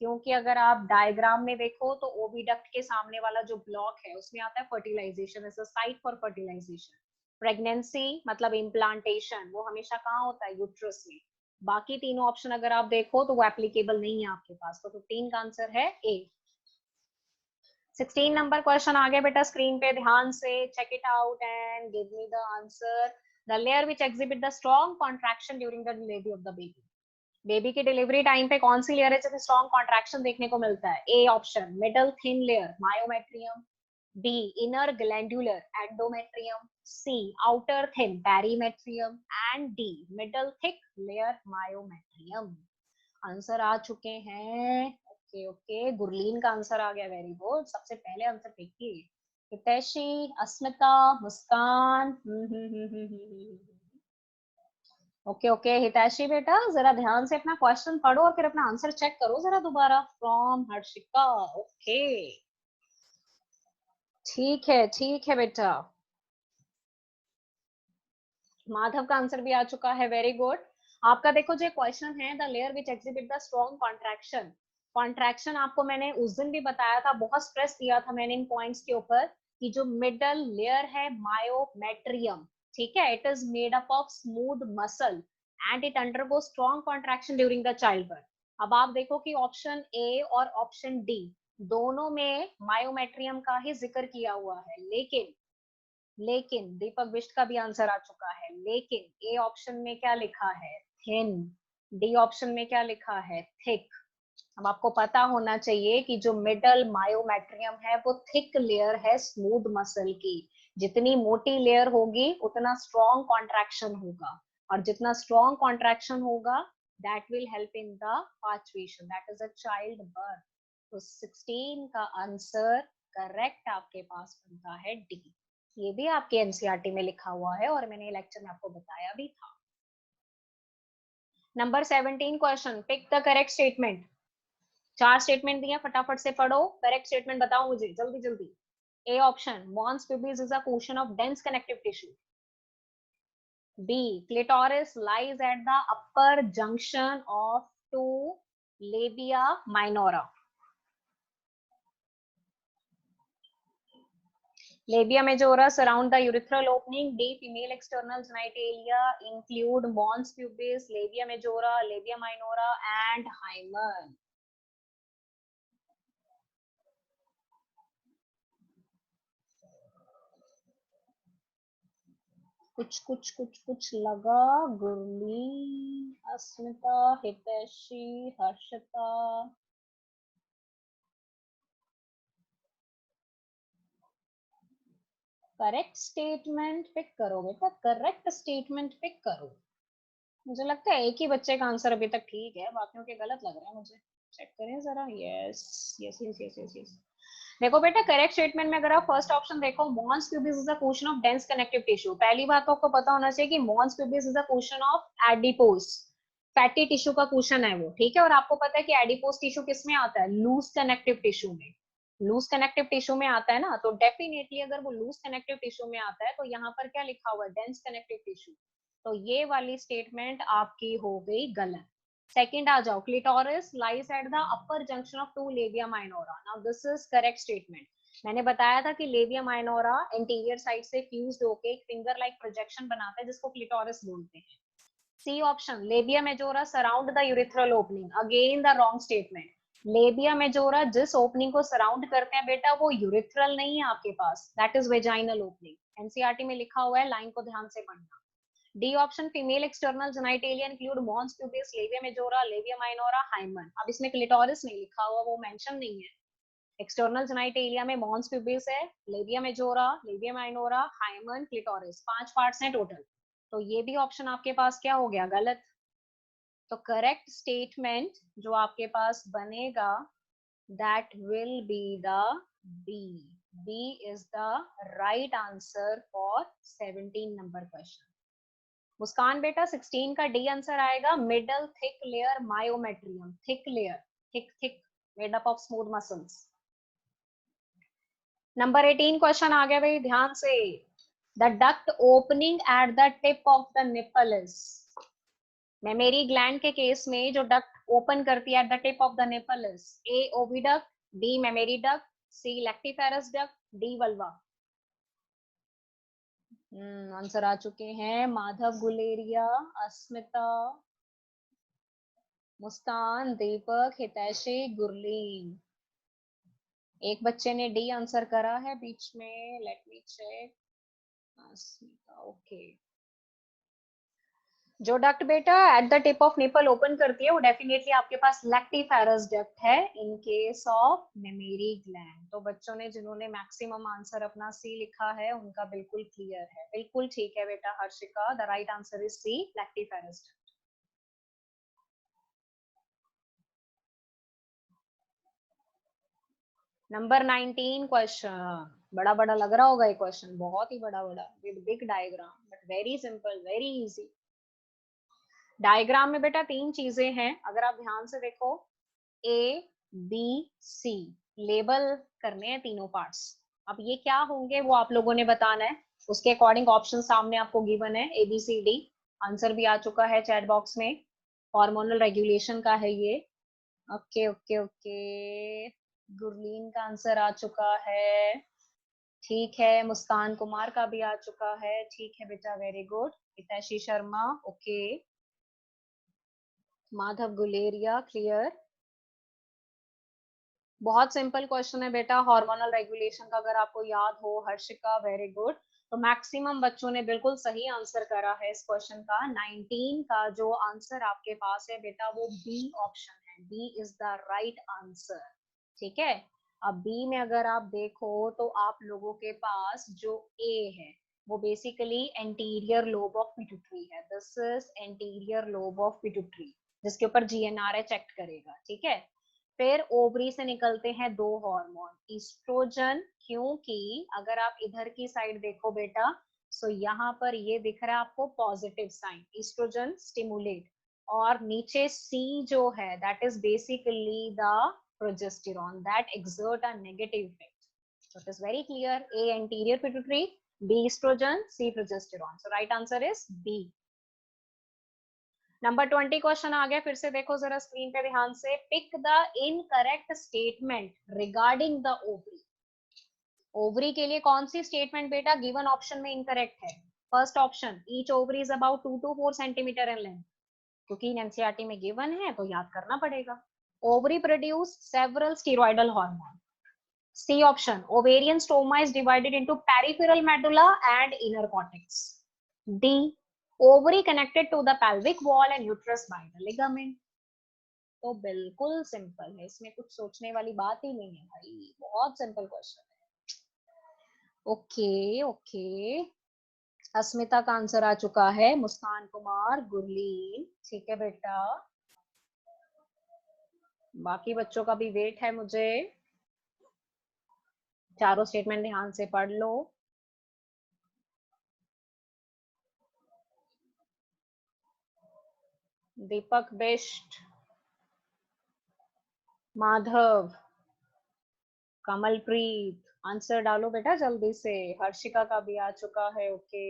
क्योंकि अगर आप डायग्राम में देखो तो ओविडक्ट के सामने वाला जो ब्लॉक है उसमें आता है fertilization, is a site for fertilization. Pregnancy मतलब इम्प्लांटेशन, वो हमेशा कहाँ होता है? यूट्रस में। बाकी तीनों ऑप्शन अगर आप देखो तो वो एप्लीकेबल नहीं है आपके पास, तो 15 का आंसर है ए। 16 नंबर क्वेश्चन आ गया बेटा स्क्रीन पे, ध्यान से check it out and give me the answer. The layer which exhibit the strong contraction during the delivery of the baby. Baby की डिलीवरी टाइम पे कौन सी लेयर है जिसमें स्ट्रॉन्ग कॉन्ट्रैक्शन देखने को मिलता है? A option middle thin layer myometrium, B inner glandular endometrium, C outer thin perimetrium, and D middle thick layer myometrium. Answer आ चुके हैं, ओके ओके, गुरलीन का आंसर आ गया, वेरी गुड। सबसे पहले आंसर देखिए, हितैषी, अस्मिता, मुस्कान, ओके ओके। हितैषी बेटा जरा ध्यान से अपना क्वेश्चन पढ़ो और फिर अपना आंसर चेक करो जरा दोबारा। फ्रॉम हर्षिका, ओके, ठीक है बेटा। माधव का आंसर भी आ चुका है, वेरी गुड। आपका देखो जो क्वेश्चन है, the layer which exhibit the strong contraction. Contraction आपको मैंने उस दिन भी बताया था, बहुत स्ट्रेस दिया था मैंने इन पॉइंट्स के ऊपर, कि जो मिडल लेयर है मायोमेट्रियम, ठीक है, it is made up of smooth muscle and it undergo strong contraction during the child birth. अब आप देखो कि ऑप्शन ए और ऑप्शन डी दोनों में मायोमेट्रियम का ही जिक्र किया हुआ है, लेकिन दीपक बिष्ट का भी आंसर आ चुका है, लेकिन ए ऑप्शन में क्या लिखा है? थिन। डी ऑप्शन में क्या लिखा है? थिक। अब आपको पता होना चाहिए कि जो मिडल मायोमेट्रियम है वो थिक लेयर है स्मूथ मसल की। जितनी मोटी लेयर होगी उतना स्ट्रॉन्ग कॉन्ट्रैक्शन होगा, और जितना स्ट्रॉन्ग कॉन्ट्रैक्शन होगा that will help in the parturition, that is a child birth. तो 16 का आंसर करेक्ट आपके पास बनता है डी। ये भी आपके एनसीईआरटी में लिखा हुआ है और मैंने लेक्चर में आपको बताया भी था। Number 17 question, pick the correct statement. चार स्टेटमेंट दिए, फटाफट से पढ़ो, करेक्ट स्टेटमेंट बताओ मुझे जल्दी जल्दी। A option, mons pubis is a cushion of dense connective tissue. B, clitoris lies at the upper junction of two labia minora. Labia majorus around the urethral opening. D, female external genitalia include mons pubis, labia majora, labia minora and hymen. कुछ लगा। गुरलीन, अस्मिता, हितैषी, Harshita. Correct statement pick करो बेटा, correct statement pick करो। मुझे लगता है एक ही बच्चे का आंसर अभी तक ठीक है, बाकियों के गलत लग रहे हैं मुझे। चेक करें जरा। Yes yes yes yes yes yes. देखो बेटा, करेक्ट स्टेटमेंट में अगर आप फर्स्ट ऑप्शन देखो, mons pubis is a question of dense connective tissue. पहली बात तो आपको पता होना चाहिए कि mons pubis is a question of adipose, fatty tissue का क्वेश्चन है वो, ठीक है। और आपको पता है कि एडिपोज टिश्यू किस में आता है? लूज कनेक्टिव टिश्यू में। लूज कनेक्टिव टिश्यू में आता है ना, तो डेफिनेटली अगर वो लूज कनेक्टिव टिश्यू में आता है तो यहाँ पर क्या लिखा हुआ है? Dense connective tissue. तो ये वाली स्टेटमेंट आपकी हो गई गलत। सेकंड आ जाओ, clitoris lies at the upper junction of two labia minora. Now this is correct statement. मैंने बताया था कि लेबिया माइनोरा इंटीरियर साइड से फ्यूज्ड होके एक फिंगर लाइक प्रोजेक्शन बनाता है जिसको क्लिटोरिस बोलते हैं। C option, labia majora surround the urethral opening. Again the wrong statement. Labia majora जिस ओपनिंग को सराउंड करते हैं बेटा, वो यूरिथ्रल नहीं है आपके पास, that is vaginal opening. NCERT में लिखा हुआ है, लाइन को ध्यान से पढ़ना। D option, female external genitalia include mons pubis, labia majora, labia minora, hymen. अब इसमें क्लिटोरिस नहीं लिखा हुआ, वो मेंशन नहीं है। एक्सटर्नल जेनिटलिया में मॉन्स प्यूबिस है, labia majora, labia minora, hymen, clitoris, 5 parts हैं टोटल। तो ये भी ऑप्शन आपके पास क्या हो गया? गलत। तो करेक्ट स्टेटमेंट जो आपके पास बनेगा, that will be the B. B is the right answer for 17 number question. Muskan बेटा, 16 का डी आंसर आएगा, middle thick layer myometrium. Thick layer, thick thick, made up of smooth muscles. Number 18 question आ गया भाई, ध्यान से। The duct opening at the tip of the nipple is. Mammary gland के case में जो डक्ट ओपन करती है at the tip of the nipple is, A oviduct, B mammary duct, C lactiferous duct, D vulva. Answer आ चुके हैं, माधव गुलेरिया, अस्मिता, मुस्कान, दीपक, हितैषी, गुरलीन। एक बच्चे ने डी आंसर करा है बीच में, लेट मी चेक। अस्मिता, ओके। जो डक्ट बेटा eight the tip of nipple open करती है वो डेफिनेटली आपके पास लैक्टिफेरस डक्ट है इन केस ऑफ मेमेरी ग्लैंड। तो बच्चों ने जिन्होंने मैक्सिमम आंसर अपना सी लिखा है उनका बिल्कुल क्लियर है, बिल्कुल ठीक है बेटा Harshika, the right answer is C, lactiferous duct. Number 19 question, बड़ा बड़ा लग रहा होगा ये क्वेश्चन, बहुत ही बड़ा बड़ा with big diagram, but very simple, very easy. Diagram में बेटा 3 चीजें हैं, अगर आप ध्यान से देखो, ए बी सी, लेबल करने हैं तीनों पार्ट्स। अब ये क्या होंगे वो आप लोगों ने बताना है, उसके अकॉर्डिंग ऑप्शन सामने आपको गिवन है, A B C D. Answer भी आ चुका है चैट बॉक्स में, हार्मोनल रेगुलेशन का है ये। ओके ओके ओके, गुरलीन का आंसर आ चुका है, ठीक है। मुस्कान कुमार का भी आ चुका है, ठीक है बेटा, वेरी गुड। हितैषी शर्मा, ओके। माधव गुलेरिया, क्लियर। बहुत सिंपल क्वेश्चन है बेटा, हार्मोनल रेगुलेशन का, अगर आपको याद हो। Harshika, very good. तो मैक्सिमम बच्चों ने बिल्कुल सही आंसर करा है इस क्वेश्चन का। 19 का जो आंसर आपके पास है बेटा वो बी ऑप्शन है, B is the right answer, ठीक है। अब बी में अगर आप देखो तो आप लोगों के पास जो ए है वो basically anterior lobe of pituitary है, this is anterior lobe of pituitary, जिसके ऊपर जीएनआरए चेक करेगा, ठीक है। फिर ओवरी से निकलते हैं 2 हार्मोन, ईस्ट्रोजन, क्योंकि अगर आप इधर की साइड देखो बेटा, सो यहाँ पर ये दिख रहा है आपको पॉजिटिव साइन, ईस्ट्रोजन स्टिमुलेट। और नीचे सी जो है that is basically the progesterone that exert a negative effect. So it is very clear, A anterior pituitary, B estrogen, C progesterone. So right answer is B. Number 20 question आ गया, फिर से देखो जरा स्क्रीन पे ध्यान से। Pick the incorrect statement regarding the ovary. Ovary के लिए कौन सी स्टेटमेंट बेटा गिवन ऑप्शन में इनकरेक्ट है? First option, each ovary is about 2 to 4 centimetre in length, क्योंकि एनसीईआरटी में गिवन है तो याद करना पड़ेगा। Ovary produce several steroidal hormone. C option, ovarian stroma is divided into peripheral medulla and inner cortex. D ovary connected to the pelvic wall and uterus by the ligament। तो बिल्कुल simple है, इसमें कुछ सोचने वाली बात ही नहीं है भाई, बहुत सिंपल क्वेश्चन है। ओके ओके, अस्मिता का आंसर आ चुका है, मुस्कान कुमार, गुरलीन, ठीक है बेटा। बाकी बच्चों का भी वेट है मुझे, चारों स्टेटमेंट ध्यान से पढ़ लो। दीपक बिष्ट, माधव, कमलप्रीत, आंसर डालो बेटा जल्दी से। हर्षिका का भी आ चुका है, ओके।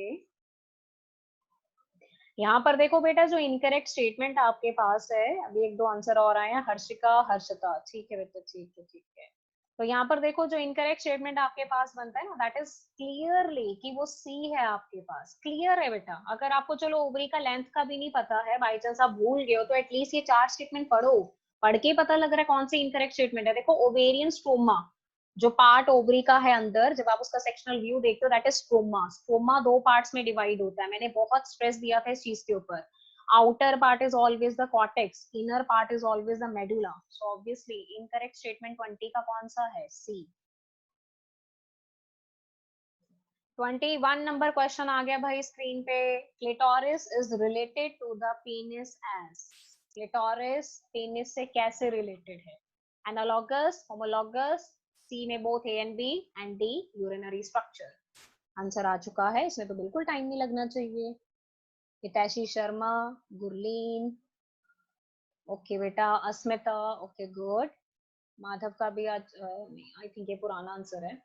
यहाँ पर देखो बेटा, जो इनकरेक्ट स्टेटमेंट आपके पास है, अभी एक दो आंसर और आए हैं, हर्षिका, हर्षिता, ठीक है बेटा, ठीक है ठीक है। तो यहाँ पर देखो, जो इनकरेक्ट स्टेटमेंट आपके पास बनता है ना, दैट इज क्लियरली कि वो सी है आपके पास, क्लियर है बेटा। अगर आपको चलो ओवरी का लेंथ का भी नहीं पता है, बाई चांस आप भूल गए हो, तो एटलीस्ट ये चार स्टेटमेंट पढ़ो, पढ़ के पता लग रहा है कौन सी इनकरेक्ट स्टेटमेंट है। देखो, ओवेरियन स्ट्रोमा, जो पार्ट ओवरी का है अंदर, जब आप उसका सेक्शनल व्यू देखते हो, दैट इज स्ट्रोमा। स्ट्रोमा दो पार्ट्स में डिवाइड होता है, मैंने बहुत स्ट्रेस दिया था इस चीज के ऊपर। Outer part is always the cortex, inner part is always the medulla. So obviously incorrect statement 20 का कौन सा है? सी। 21 नंबर क्वेश्चन आ गया भाई स्क्रीन पे। Clitoris is related to the penis as. Clitoris penis से कैसे रिलेटेड है? एनालॉगस, होमोलॉगस, सी में both A and B, and D urinary structure. Answer आ चुका है, इसमें तो बिल्कुल टाइम नहीं लगना चाहिए। हितैषी शर्मा, गुरलीन, ओके बेटा, अस्मिता, ओके गुड। माधव का भी आज आई थिंक ये पुराना आंसर है,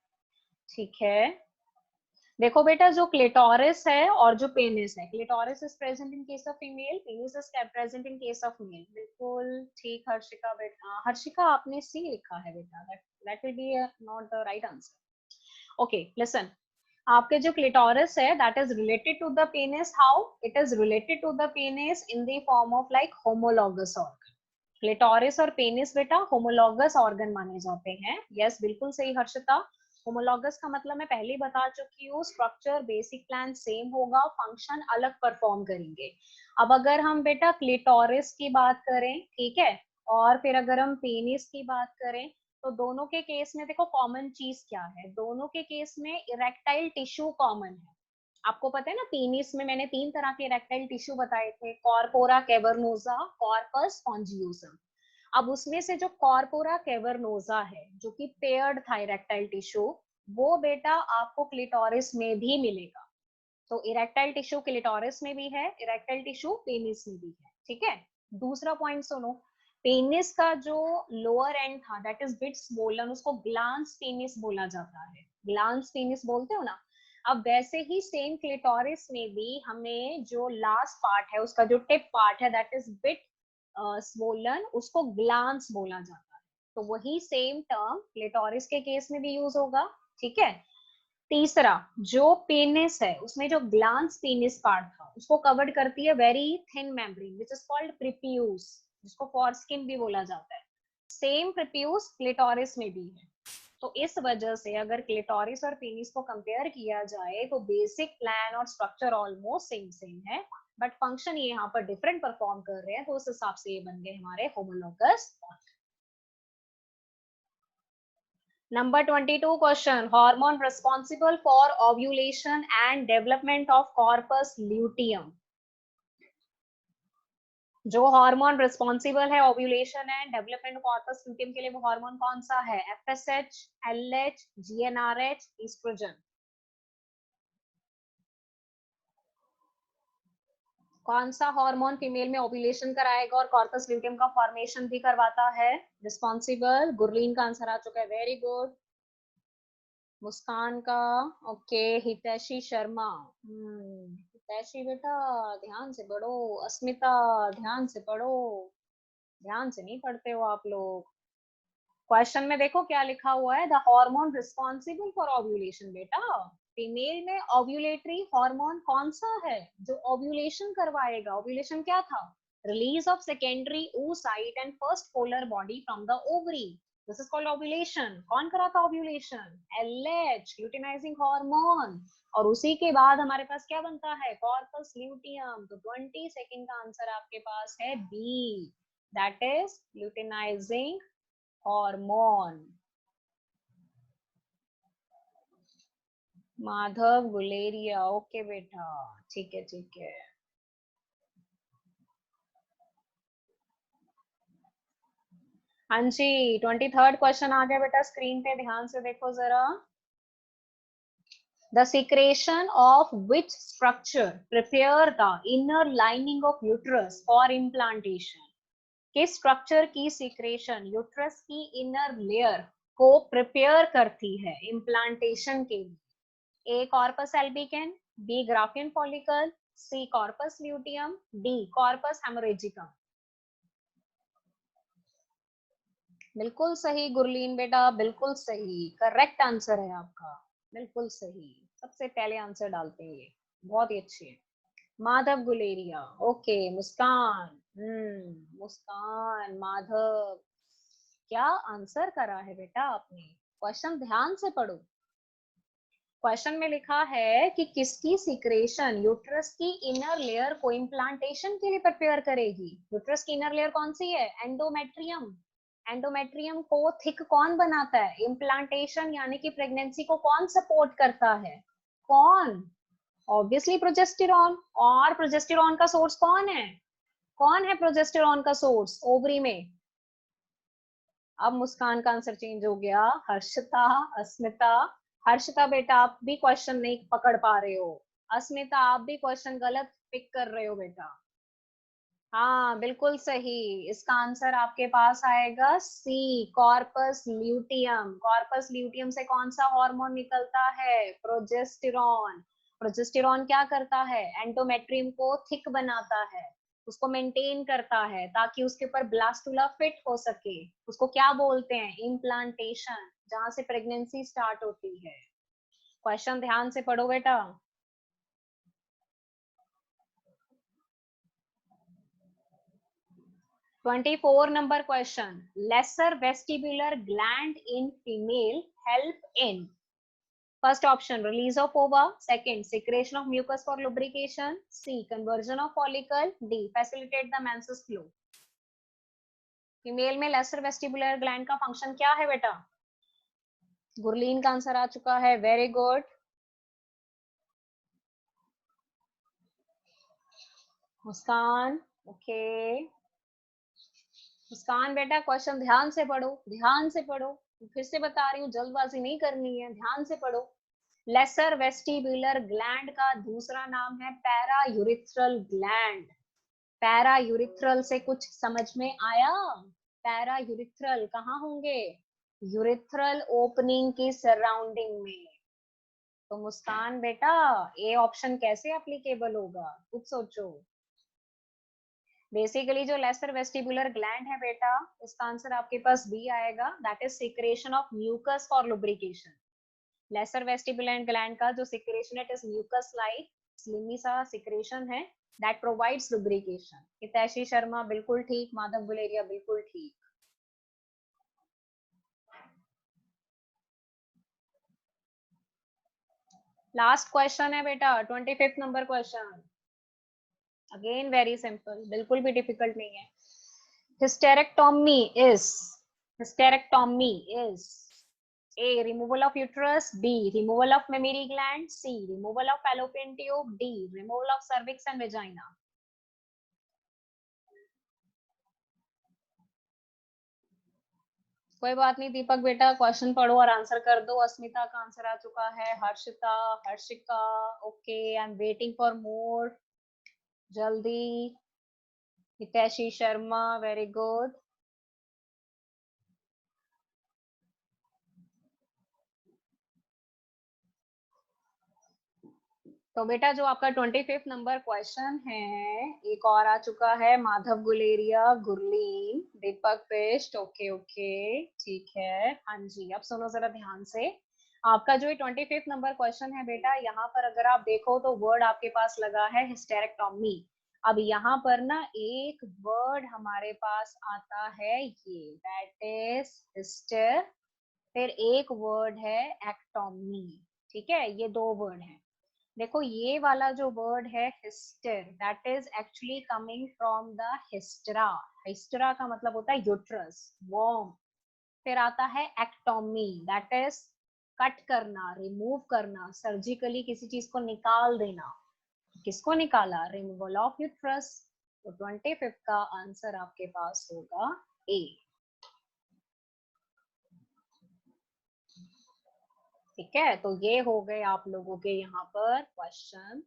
ठीक है। देखो बेटा, जो क्लिटोरिस है और जो पेनिस है, clitoris is present in case of female, penis is present in case of male. बिल्कुल ठीक हर्षिका बेटा। हर्षिका आपने सी लिखा है बेटा, that will be not the right answer. Okay listen, आपके जो क्लिटोरिस है that is related to the penis. How it is related to the penis? In the form of like homologous organ. Clitoris और penis बेटा homologous organ माने जाते हैं। Yes बिल्कुल सही हर्षिता। होमोलॉगस का मतलब मैं पहले ही बता चुकी हूँ, स्ट्रक्चर बेसिक प्लान सेम होगा, फंक्शन अलग परफॉर्म करेंगे। अब अगर हम बेटा क्लिटोरिस की बात करें, ठीक है, और फिर अगर हम पेनिस की बात करें, तो दोनों के केस में देखो कॉमन चीज क्या है? दोनों के केस में इरेक्टाइल टिश्यू कॉमन है। आपको पता है ना, पीनिस में मैंने 3 तरह के इरेक्टाइल टिश्यू बताए थे, कॉर्पोरा कैवर्नोजा, कॉर्पस स्पॉन्जियोसम। अब उसमें से जो कॉर्पोरा कैवर्नोजा है, जो कि पेयर्ड था इरेक्टाइल टिश्यू, वो बेटा आपको क्लिटोरिस में भी मिलेगा। तो इरेक्टाइल टिश्यू क्लिटोरिस में भी है, इरेक्टाइल टिश्यू पेनिस में भी है, ठीक है। दूसरा पॉइंट सुनो, पेनिस का जो लोअर एंड था दैट इज बिट स्वोलन, उसको ग्लांस पेनिस बोला जाता है। ग्लांस पेनिस बोलते हो ना। अब वैसे ही सेम क्लिटोरिस में भी हमें जो लास्ट पार्ट है, उसका जो टिप पार्ट है दैट इज बिट स्वोलन, उसको ग्लांस बोला जाता है। तो वही सेम टर्म क्लिटोरिस के केस में भी यूज होगा, ठीक है। तीसरा, जो पेनिस है उसमें जो ग्लांस पेनिस पार्ट था, उसको कवर्ड करती है very thin membrane which is called prepuce, जिसको फॉरस्किन भी बोला जाता है। सेम प्रीप्यूस क्लिटोरिस में भी है। तो इस वजह से अगर क्लिटोरिस और पेनिस को कंपेयर किया जाए, तो बेसिक प्लान और स्ट्रक्चर ऑलमोस्ट सेम सेम है, बट फंक्शन ये यहाँ पर डिफरेंट परफॉर्म कर रहे हैं, तो उस हिसाब से ये बन गए हमारे homologous. Number 22 question. Hormone responsible for ovulation and development of corpus luteum. जो हार्मोन रिस्पॉन्सिबल है ovulation and development corpus luteum के लिए, वो हार्मोन कौन सा है? FSH, LH, GnRH, estrogen. कौन सा हार्मोन फीमेल में ओव्यूलेशन कराएगा और कॉर्पस ल्यूटियम का फॉर्मेशन भी करवाता है? रिस्पॉन्सिबल। गुरलीन का आंसर आ चुका है, वेरी गुड। मुस्कान का, ओके। हितैषी शर्मा, हितैषी बेटा ध्यान से पढ़ो, अस्मिता ध्यान से पढ़ो, ध्यान से नहीं पढ़ते हो आप लोग। क्वेश्चन में देखो क्या लिखा हुआ है, the hormone responsible for ovulation. बेटा फीमेल में ओव्यूलेटरी हार्मोन कौन सा है जो ओव्यूलेशन करवाएगा? ओव्यूलेशन क्या था? Release of secondary oocyte and first polar body from the ovary. This is called ovulation. कौन कराता ओव्यूलेशन? LH, luteinizing hormone. और उसी के बाद हमारे पास क्या बनता है? Corpus luteum. तो 20 सेकेंड का आंसर आपके पास है B, that is luteinizing hormone. Madhav Guleria, okay बेटा, ठीक है ठीक है। हाँ जी, 23rd क्वेश्चन आ गया बेटा स्क्रीन पे, ध्यान से देखो जरा। The secretion of which structure prepare the inner lining of uterus for implantation? किस स्ट्रक्चर की सिक्रेशन यूट्रस की इनर लेयर को प्रिपेयर करती है इम्प्लांटेशन के लिए? A corpus albicans, B Graafian follicle, C corpus luteum, D corpus haemorrhagicum. बिल्कुल सही गुरलीन बेटा, बिल्कुल सही, करेक्ट आंसर है आपका, बिल्कुल सही। सबसे पहले आंसर डालते हैं ये, बहुत ही अच्छी है। माधव गुलेरिया, ओके। मुस्कान, मुस्कान माधव, क्या आंसर करा है बेटा आपने। क्वेश्चन ध्यान से पढ़ो। क्वेश्चन में लिखा है कि किसकी सिक्रेशन यूट्रस की इनर लेयर को इम्प्लांटेशन के लिए प्रिपेयर करेगी। यूट्रस की इनर लेयर कौन सी है? एंडोमेट्रियम। एंडोमेट्रियम को थिक कौन बनाता है? इम्प्लांटेशन यानी कि प्रेगनेंसी को कौन सपोर्ट करता है? कौन? Obviously progesterone. और प्रोजेस्टेरॉन का सोर्स कौन है? कौन है प्रोजेस्टेरॉन का सोर्स ओवरी में? अब मुस्कान का आंसर चेंज हो गया। हर्षिता, अस्मिता। हर्षिता बेटा आप भी क्वेश्चन नहीं पकड़ पा रहे हो। अस्मिता आप भी क्वेश्चन गलत पिक कर रहे हो बेटा। हाँ बिल्कुल सही, इसका आंसर आपके पास आएगा सी, कॉर्पस ल्यूटियम। कॉर्पस ल्यूटियम से कौन सा हार्मोन निकलता है? प्रोजेस्टेरॉन। प्रोजेस्टेरॉन क्या करता है? एंडोमेट्रियम को थिक बनाता है, उसको मेंटेन करता है ताकि उसके ऊपर ब्लास्टुला फिट हो सके। उसको क्या बोलते हैं? इम्प्लांटेशन, जहां से प्रेगनेंसी स्टार्ट होती है। क्वेश्चन ध्यान से पढ़ो बेटा। 24 number question. Lesser vestibular gland in female help in first option release of ova, second secretion of mucus for lubrication, C conversion of follicle, D facilitate the menses flow. Female में laser vestibular gland का function क्या है बेटा? गुरलीन का answer आ चुका है, very good. मुस्कान, okay. मुस्कान बेटा क्वेश्चन ध्यान से पढ़ो, ध्यान से पढ़ो। फिर से बता रही हूँ, जल्दबाजी नहीं करनी है, ध्यान से पढ़ो। लेसर वेस्टिबुलर ग्लैंड का दूसरा नाम है पैरायूरिथ्रल ग्लैंड। पैरायूरिथ्रल से कुछ समझ में आया? पैरायूरिथ्रल कहाँ होंगे? यूरिथ्रल ओपनिंग की सराउंडिंग में। तो मुस्कान बेटा ए ऑप्शन कैसे एप्लीकेबल होगा, कुछ सोचो। बेसिकली जो लेसर वेस्टिबुलर ग्लैंड है बेटा, इसका आंसर आपके पास बी आएगा, that is secretion of mucus for lubrication. Lesser vestibular gland का जो सिक्रेशन है, it is mucus like slimy सा सिक्रेशन है that provides lubrication. Hitaishi Sharma बिल्कुल ठीक, माधव गुलेरिया बिल्कुल ठीक। लास्ट क्वेश्चन है बेटा, 25th number question. Again very simple, बिल्कुल भी डिफिकल्ट नहीं है। hysterectomy is hysterectomy is A removal of uterus, B removal of mammary gland, C removal of fallopian tube, D removal of cervix and vagina. कोई बात नहीं दीपक बेटा, question पढ़ो और आंसर कर दो। अस्मिता का आंसर आ चुका है, Harshita, Harshika, okay, I am waiting for more, जल्दी। हितैषी शर्मा, वेरी गुड। तो बेटा जो आपका 25th नंबर क्वेश्चन है, एक और आ चुका है, माधव गुलेरिया, गुरलीन, दीपक पेस्ट, ओके ओके ठीक है। हाँ जी, अब सुनो जरा ध्यान से। आपका जो 25th नंबर क्वेश्चन है बेटा, यहाँ पर अगर आप देखो तो वर्ड आपके पास लगा है हिस्टेरेक्टोमी। अब यहाँ पर ना एक वर्ड हमारे पास आता है ये, दैट इज हिस्टर। फिर एक वर्ड है एक्टोमी। ठीक है, ये दो वर्ड हैं। देखो ये वाला जो वर्ड है hyster, that is actually coming from the hystera. Hystera का मतलब होता है यूट्रस, वॉर्म। फिर आता है एक्टोमी, दैट इज कट करना, रिमूव करना, सर्जिकली किसी चीज को निकाल देना। किसको निकाला? Removal of uterus. तो 25 का आंसर आपके पास होगा ए। ठीक है, तो ये हो गए आप लोगों के यहाँ पर क्वेश्चन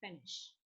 फिनिश।